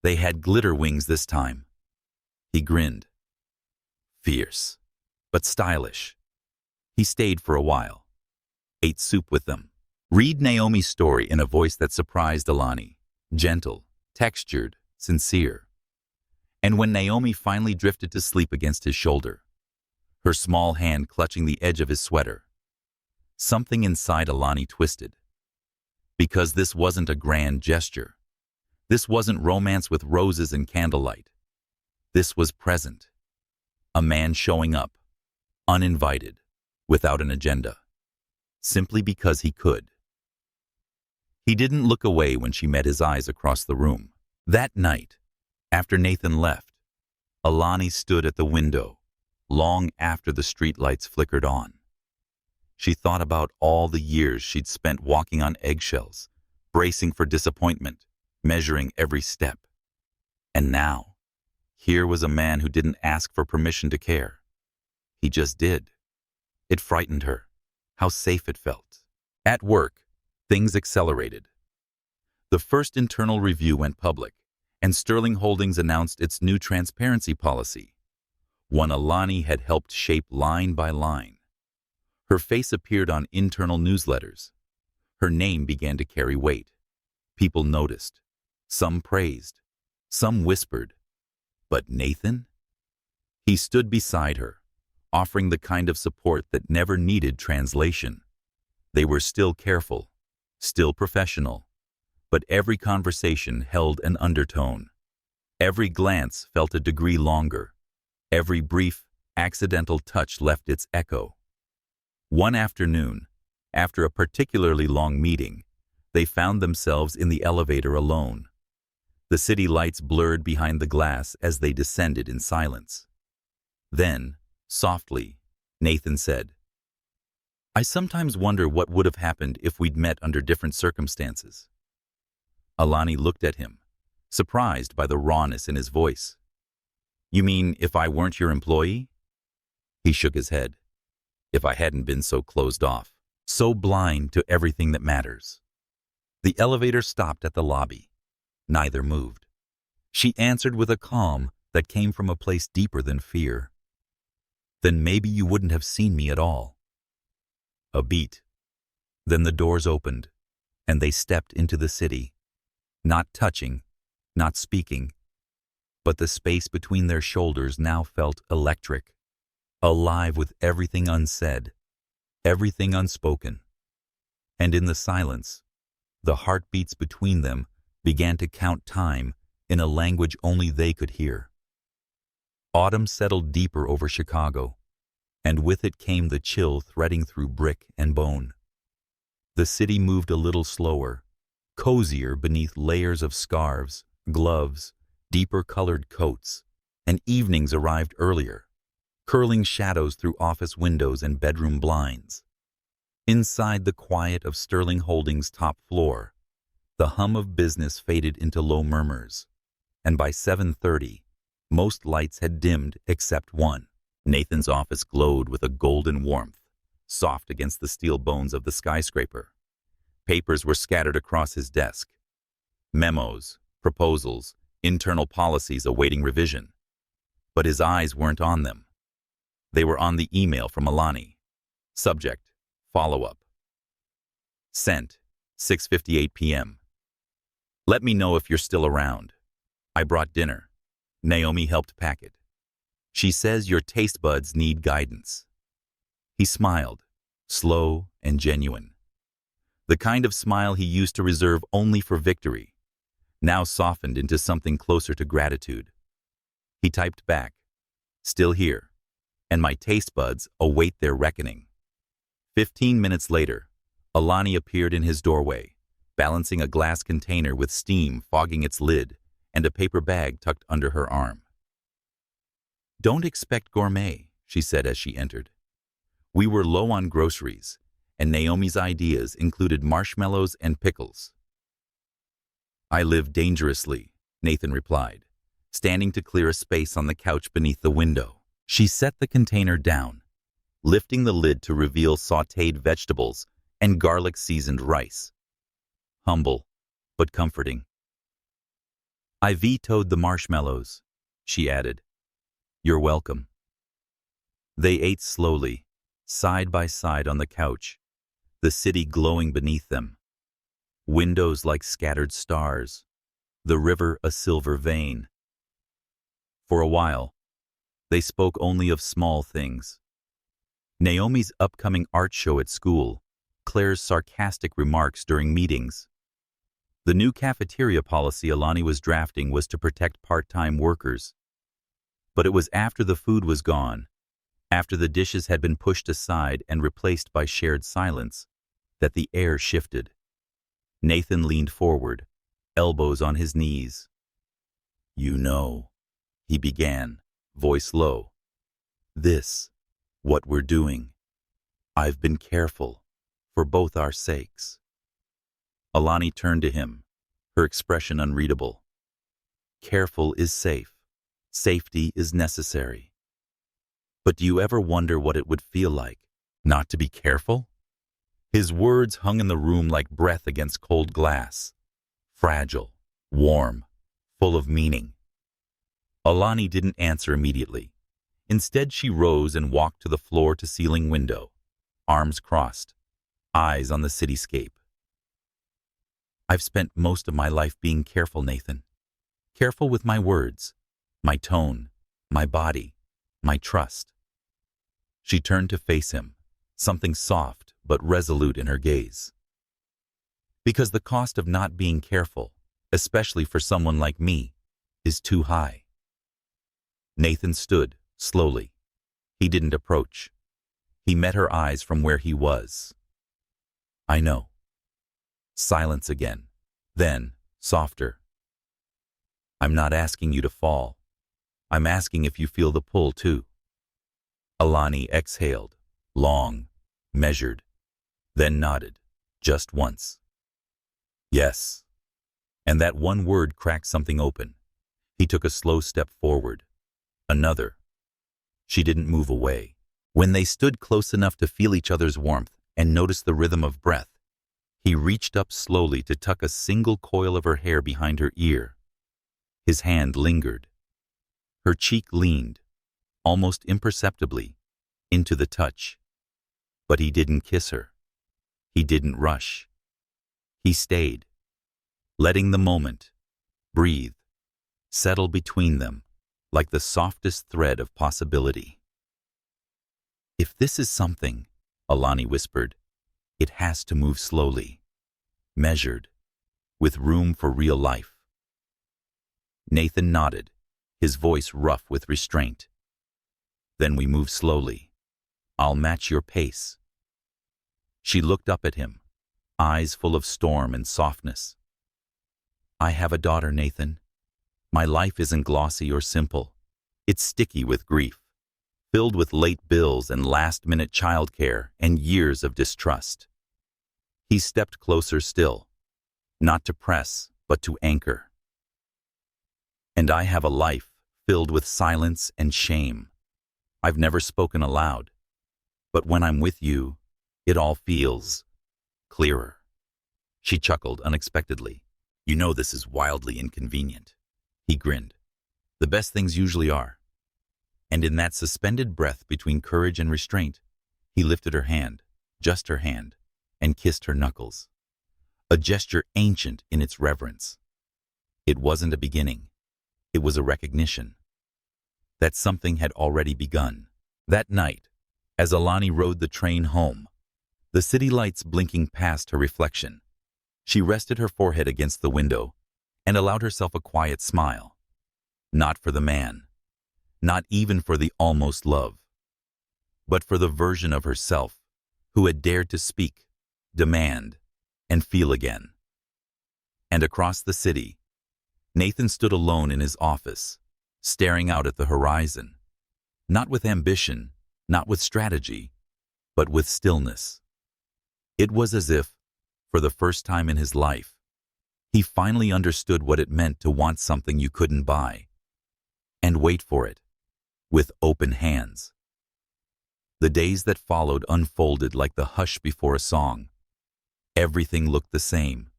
A: They had glitter wings this time. He grinned. Fierce, but stylish. He stayed for a while, ate soup with them, read Naomi's story in a voice that surprised Alani, gentle, textured, sincere. And when Naomi finally drifted to sleep against his shoulder, her small hand clutching the edge of his sweater, something inside Alani twisted. Because this wasn't a grand gesture. This wasn't romance with roses and candlelight. This was present. A man showing up, uninvited, without an agenda, simply because he could. He didn't look away when she met his eyes across the room. That night, after Nathan left, Alani stood at the window, long after the streetlights flickered on. She thought about all the years she'd spent walking on eggshells, bracing for disappointment, measuring every step. And now, here was a man who didn't ask for permission to care. He just did. It frightened her, how safe it felt. At work, things accelerated. The first internal review went public, and Sterling Holdings announced its new transparency policy, one Alani had helped shape line by line. Her face appeared on internal newsletters. Her name began to carry weight. People noticed. Some praised. Some whispered. But Nathan? He stood beside her, offering the kind of support that never needed translation. They were still careful, still professional, but every conversation held an undertone. Every glance felt a degree longer. Every brief, accidental touch left its echo. One afternoon, after a particularly long meeting, they found themselves in the elevator alone. The city lights blurred behind the glass as they descended in silence. Then, softly, Nathan said, "I sometimes wonder what would have happened if we'd met under different circumstances." Alani looked at him, surprised by the rawness in his voice. "You mean if I weren't your employee?" He shook his head. "If I hadn't been so closed off, so blind to everything that matters." The elevator stopped at the lobby. Neither moved. She answered with a calm that came from a place deeper than fear. "Then maybe you wouldn't have seen me at all." A beat. Then the doors opened, and they stepped into the city, not touching, not speaking, but the space between their shoulders now felt electric, alive with everything unsaid, everything unspoken. And in the silence, the heartbeats between them began to count time in a language only they could hear. Autumn settled deeper over Chicago, and with it came the chill threading through brick and bone. The city moved a little slower, cozier beneath layers of scarves, gloves, deeper colored coats, and evenings arrived earlier, curling shadows through office windows and bedroom blinds. Inside the quiet of Sterling Holdings' top floor, the hum of business faded into low murmurs, and by 7:30, most lights had dimmed except one. Nathan's office glowed with a golden warmth, soft against the steel bones of the skyscraper. Papers were scattered across his desk. Memos, proposals, internal policies awaiting revision. But his eyes weren't on them. They were on the email from Alani. Subject, follow-up. Sent, 6:58 p.m. "Let me know if you're still around. I brought dinner. Naomi helped pack it. She says your taste buds need guidance." He smiled, slow and genuine. The kind of smile he used to reserve only for victory, now softened into something closer to gratitude. He typed back, "Still here, and my taste buds await their reckoning." 15 minutes later, Alani appeared in his doorway, balancing a glass container with steam fogging its lid and a paper bag tucked under her arm. "Don't expect gourmet," she said as she entered. We were low on groceries, and Naomi's ideas included marshmallows and pickles. "I live dangerously," Nathan replied, standing to clear a space on the couch beneath the window. She set the container down, lifting the lid to reveal sautéed vegetables and garlic-seasoned rice. Humble, but comforting. "I vetoed the marshmallows," she added. "You're welcome." They ate slowly, side by side on the couch, the city glowing beneath them. Windows like scattered stars, the river a silver vein. For a while, they spoke only of small things. Naomi's upcoming art show at school, Claire's sarcastic remarks during meetings. The new cafeteria policy Alani was drafting was to protect part-time workers. But it was after the food was gone, after the dishes had been pushed aside and replaced by shared silence, that the air shifted. Nathan leaned forward, elbows on his knees. "You know," he began, voice low, "this, what we're doing. I've been careful, for both our sakes." Alani turned to him, her expression unreadable. "Careful is safe. Safety is necessary. But do you ever wonder what it would feel like, not to be careful?" His words hung in the room like breath against cold glass, fragile, warm, full of meaning. Alani didn't answer immediately. Instead, she rose and walked to the floor-to-ceiling window, arms crossed, eyes on the cityscape. I've spent most of my life being careful, Nathan. Careful with my words, my tone, my body, my trust. She turned to face him, something soft but resolute in her gaze. Because the cost of not being careful, especially for someone like me, is too high. Nathan stood, slowly. He didn't approach. He met her eyes from where he was. I know. Silence again. Then, softer. I'm not asking you to fall. I'm asking if you feel the pull too. Alani exhaled, long, measured, then nodded, just once. Yes. And that one word cracked something open. He took a slow step forward. Another. She didn't move away. When they stood close enough to feel each other's warmth and notice the rhythm of breath, he reached up slowly to tuck a single coil of her hair behind her ear. His hand lingered. Her cheek leaned, almost imperceptibly, into the touch. But he didn't kiss her. He didn't rush. He stayed, letting the moment breathe, settle between them like the softest thread of possibility. If this is something, Alani whispered, it has to move slowly, measured, with room for real life. Nathan nodded, his voice rough with restraint. Then we move slowly. I'll match your pace. She looked up at him, eyes full of storm and softness. I have a daughter, Nathan. My life isn't glossy or simple. It's sticky with grief, filled with late bills and last-minute childcare and years of distrust. He stepped closer still, not to press, but to anchor. And I have a life filled with silence and shame. I've never spoken aloud, but when I'm with you, it all feels clearer. She chuckled unexpectedly. You know this is wildly inconvenient. He grinned. The best things usually are. And in that suspended breath between courage and restraint, he lifted her hand, just her hand, and kissed her knuckles. A gesture ancient in its reverence. It wasn't a beginning. It was a recognition that something had already begun. That night, as Alani rode the train home, the city lights blinking past her reflection, she rested her forehead against the window and allowed herself a quiet smile. Not for the man, not even for the almost love, but for the version of herself who had dared to speak, demand, and feel again. And across the city, Nathan stood alone in his office, staring out at the horizon, not with ambition, not with strategy, but with stillness. It was as if, for the first time in his life, he finally understood what it meant to want something you couldn't buy, and wait for it, with open hands. The days that followed unfolded like the hush before a song. Everything looked the same.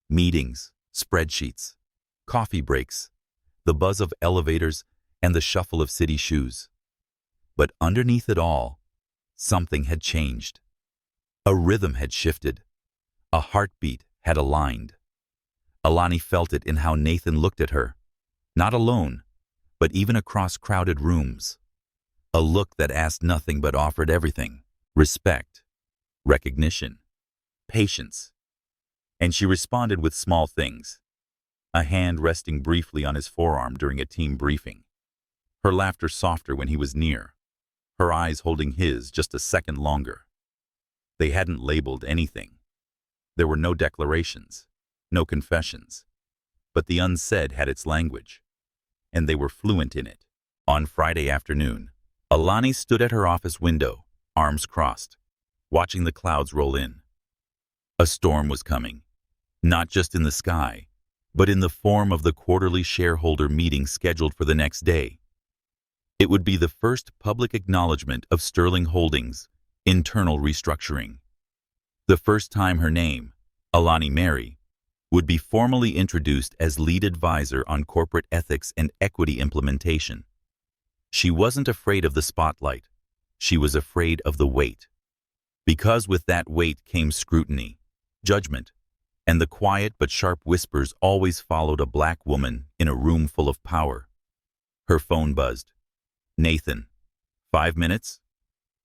A: Meetings, spreadsheets, coffee breaks, the buzz of elevators, and the shuffle of city shoes. But underneath it all, something had changed. A rhythm had shifted. A heartbeat had aligned. Alani felt it in how Nathan looked at her, not alone, but even across crowded rooms. A look that asked nothing but offered everything: respect, recognition, patience. And she responded with small things. A hand resting briefly on his forearm during a team briefing. Her laughter softer when he was near. Her eyes holding his just a second longer. They hadn't labeled anything. There were no declarations, no confessions. But the unsaid had its language, and they were fluent in it. On Friday afternoon, Alani stood at her office window, arms crossed, watching the clouds roll in. A storm was coming, not just in the sky, but in the form of the quarterly shareholder meeting scheduled for the next day. It would be the first public acknowledgement of Sterling Holdings' internal restructuring. The first time her name, Alani Mary, would be formally introduced as lead advisor on corporate ethics and equity implementation. She wasn't afraid of the spotlight. She was afraid of the weight. Because with that weight came scrutiny, judgment, and the quiet but sharp whispers always followed a black woman in a room full of power. Her phone buzzed. "Nathan, 5 minutes?"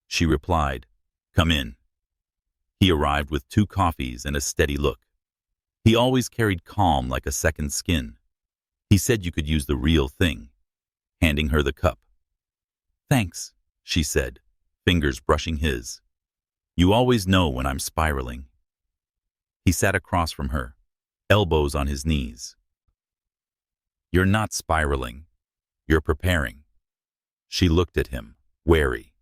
A: She replied, "Come in." He arrived with 2 coffees and a steady look. He always carried calm like a second skin. He said you could use the real thing, handing her the cup. "Thanks," she said, fingers brushing his. "You always know when I'm spiraling." He sat across from her, elbows on his knees. "You're not spiraling. You're preparing." She looked at him, wary.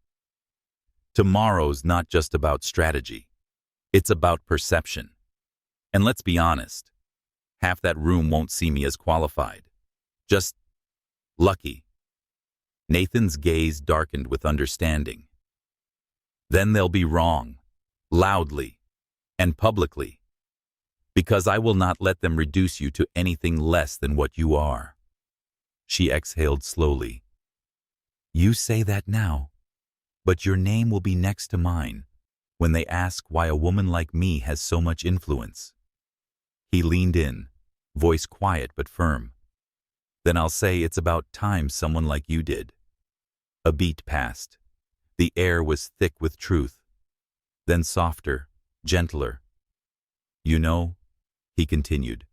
A: "Tomorrow's not just about strategy. It's about perception. And let's be honest, half that room won't see me as qualified. Just lucky." Nathan's gaze darkened with understanding. "Then they'll be wrong, loudly and publicly, because I will not let them reduce you to anything less than what you are." She exhaled slowly. "You say that now, but your name will be next to mine when they ask why a woman like me has so much influence." He leaned in, voice quiet but firm. "Then I'll say it's about time someone like you did." A beat passed. The air was thick with truth. Then softer, gentler. "You know," he continued,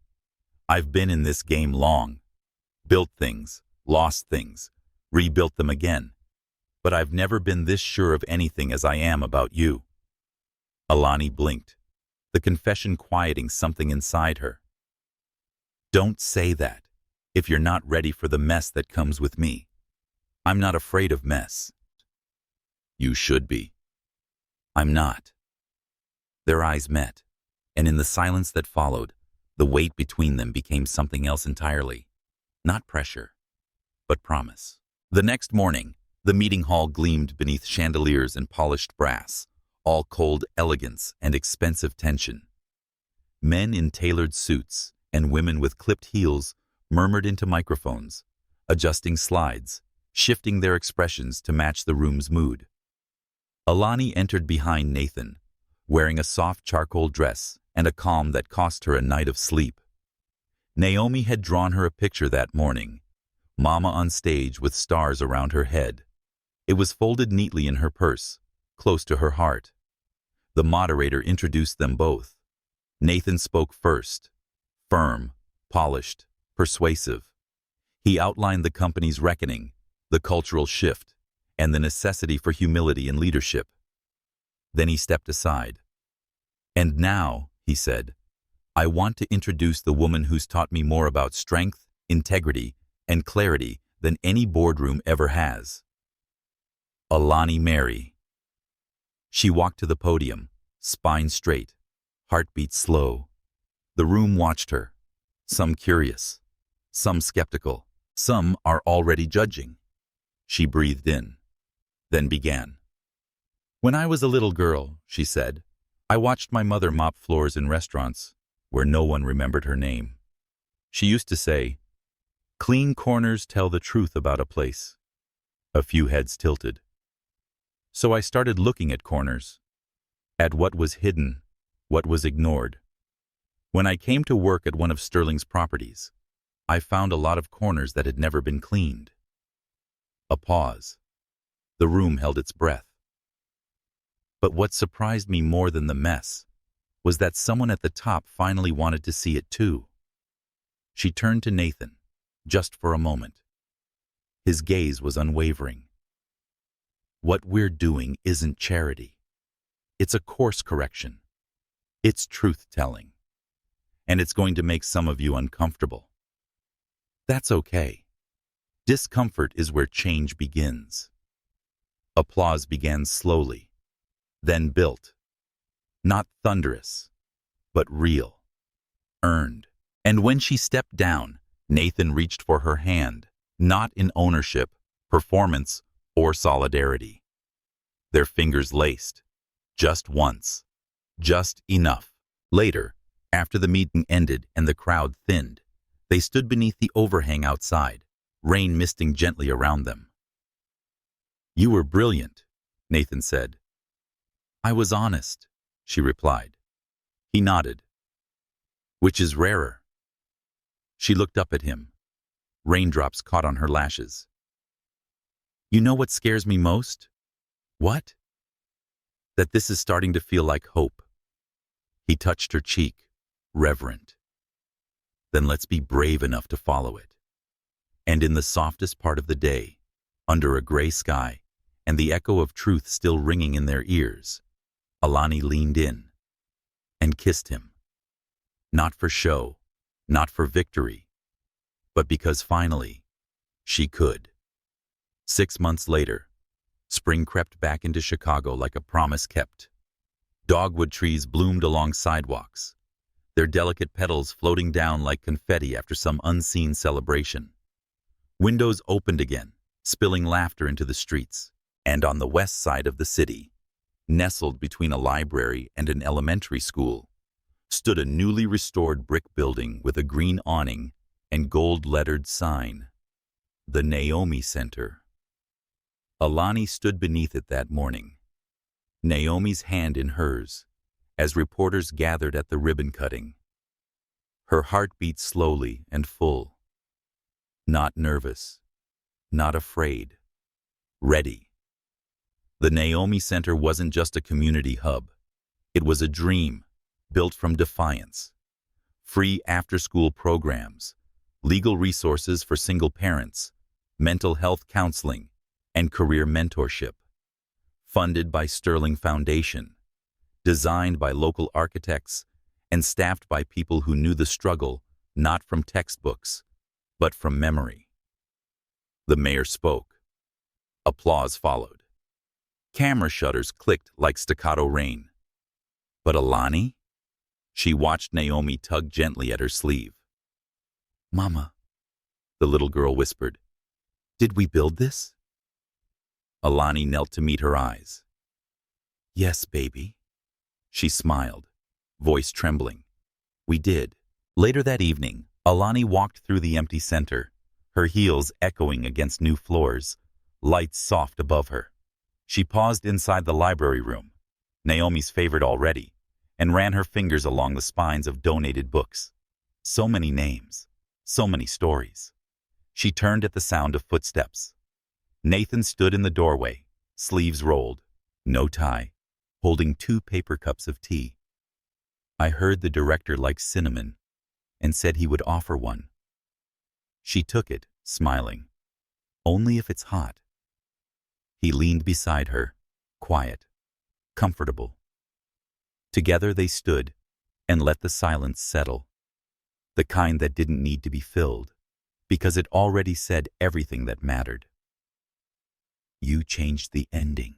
A: "I've been in this game long. Built things, lost things, rebuilt them again. But I've never been this sure of anything as I am about you." Alani blinked, the confession quieting something inside her. "Don't say that, if you're not ready for the mess that comes with me. I'm not afraid of mess." "You should be." "I'm not." Their eyes met, and in the silence that followed, the weight between them became something else entirely. Not pressure, but promise. The next morning, the meeting hall gleamed beneath chandeliers and polished brass, all cold elegance and expensive tension. Men in tailored suits and women with clipped heels murmured into microphones, adjusting slides, shifting their expressions to match the room's mood. Alani entered behind Nathan, wearing a soft charcoal dress and a calm that cost her a night of sleep. Naomi had drawn her a picture that morning, Mama on stage with stars around her head. It was folded neatly in her purse, close to her heart. The moderator introduced them both. Nathan spoke first, firm, polished, persuasive. He outlined the company's reckoning, the cultural shift, and the necessity for humility in leadership. Then he stepped aside. "And now," he said, "I want to introduce the woman who's taught me more about strength, integrity, and clarity than any boardroom ever has. Alani Mary." She walked to the podium, spine straight, heartbeat slow. The room watched her, some curious, some skeptical, some are already judging. She breathed in, then began. "When I was a little girl," she said, "I watched my mother mop floors in restaurants where no one remembered her name. She used to say, 'Clean corners tell the truth about a place.'" A few heads tilted. "So I started looking at corners, at what was hidden, what was ignored. When I came to work at one of Sterling's properties, I found a lot of corners that had never been cleaned." A pause. The room held its breath. "But what surprised me more than the mess was that someone at the top finally wanted to see it too." She turned to Nathan, just for a moment. His gaze was unwavering. "What we're doing isn't charity. It's a course correction. It's truth-telling. And it's going to make some of you uncomfortable. That's okay. Discomfort is where change begins." Applause began slowly, then built. Not thunderous, but real, earned. And when she stepped down, Nathan reached for her hand, not in ownership, performance, or solidarity. Their fingers laced, just once, just enough. Later, after the meeting ended and the crowd thinned, they stood beneath the overhang outside, rain misting gently around them. "You were brilliant," Nathan said. I was honest, she replied. He nodded. Which is rarer? She looked up at him. Raindrops caught on her lashes. You know what scares me most? What? That this is starting to feel like hope. He touched her cheek, reverent. Then let's be brave enough to follow it. And in the softest part of the day, under a gray sky, and the echo of truth still ringing in their ears, Alani leaned in and kissed him. Not for show, not for victory, but because finally, she could. 6 months later, spring crept back into Chicago like a promise kept. Dogwood trees bloomed along sidewalks, their delicate petals floating down like confetti after some unseen celebration. Windows opened again, spilling laughter into the streets. And on the west side of the city, nestled between a library and an elementary school, stood a newly restored brick building with a green awning and gold-lettered sign, the Naomi Center. Alani stood beneath it that morning, Naomi's hand in hers, as reporters gathered at the ribbon cutting. Her heart beat slowly and full. Not nervous, not afraid, ready. The Naomi Center wasn't just a community hub. It was a dream, built from defiance. Free after-school programs, legal resources for single parents, mental health counseling, and career mentorship. Funded by Sterling Foundation, designed by local architects, and staffed by people who knew the struggle not from textbooks, but from memory. The mayor spoke. Applause followed. Camera shutters clicked like staccato rain. But Alani? She watched Naomi tug gently at her sleeve. Mama, the little girl whispered, did we build this? Alani knelt to meet her eyes. Yes, baby. She smiled, voice trembling. We did. Later that evening, Alani walked through the empty center, her heels echoing against new floors, lights soft above her. She paused inside the library room, Naomi's favorite already, and ran her fingers along the spines of donated books. So many names, so many stories. She turned at the sound of footsteps. Nathan stood in the doorway, sleeves rolled, no tie, holding 2 paper cups of tea. I heard the director liked cinnamon and said he would offer one. She took it, smiling. Only if it's hot. He leaned beside her, quiet, comfortable. Together they stood and let the silence settle, the kind that didn't need to be filled, because it already said everything that mattered. You changed the ending,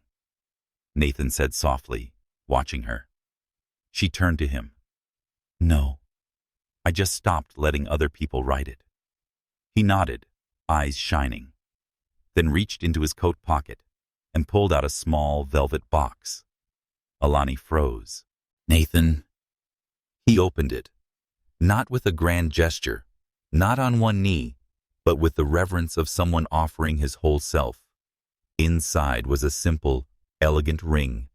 A: Nathan said softly, watching her. She turned to him. No, I just stopped letting other people write it. He nodded, eyes shining, then reached into his coat pocket and pulled out a small velvet box. Alani froze. Nathan. He opened it, not with a grand gesture, not on one knee, but with the reverence of someone offering his whole self. Inside was a simple, elegant ring,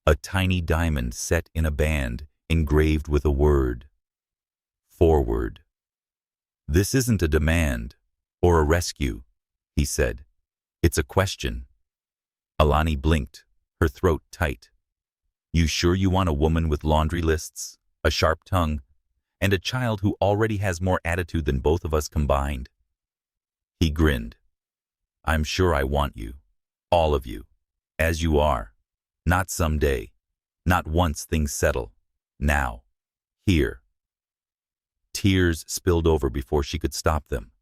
A: a tiny diamond set in a band engraved with a word. Forward. This isn't a demand or a rescue, he said. It's a question. Alani blinked, her throat tight. You sure you want a woman with laundry lists, a sharp tongue, and a child who already has more attitude than both of us combined? He grinned. I'm sure I want you, all of you, as you are. Not someday, not once things settle. Now, here. Tears spilled over before she could stop them,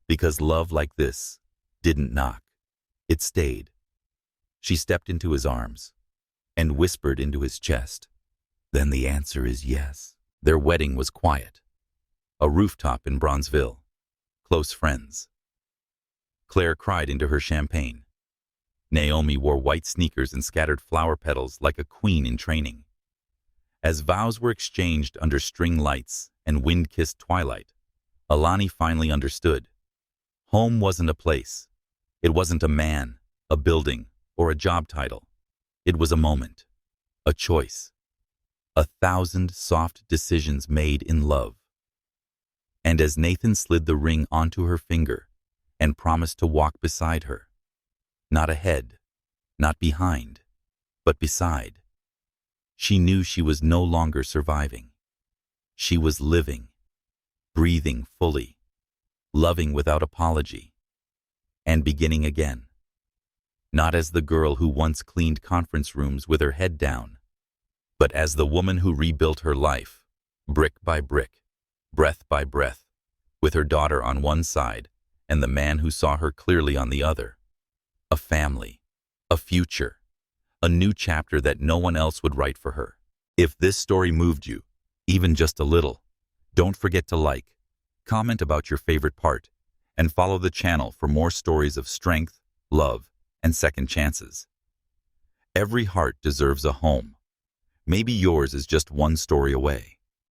A: because love like this didn't knock. It stayed. She stepped into his arms and whispered into his chest. Then the answer is yes. Their wedding was quiet. A rooftop in Bronzeville. Close friends. Claire cried into her champagne. Naomi wore white sneakers and scattered flower petals like a queen in training. As vows were exchanged under string lights and wind-kissed twilight, Alani finally understood. Home wasn't a place. It wasn't a man, a building, or a job title. It was a moment. a choice, 1,000 soft decisions made in love. And as Nathan slid the ring onto her finger and promised to walk beside her, not ahead, not behind, but beside, she knew she was no longer surviving. She was living, breathing fully, loving without apology, and beginning again. Not as the girl who once cleaned conference rooms with her head down, but as the woman who rebuilt her life, brick by brick, breath by breath, with her daughter on one side and the man who saw her clearly on the other. A family, a future, a new chapter that no one else would write for her. If this story moved you, even just a little, don't forget to like, comment about your favorite part, and follow the channel for more stories of strength, love, and second chances. Every heart deserves a home. Maybe yours is just one story away.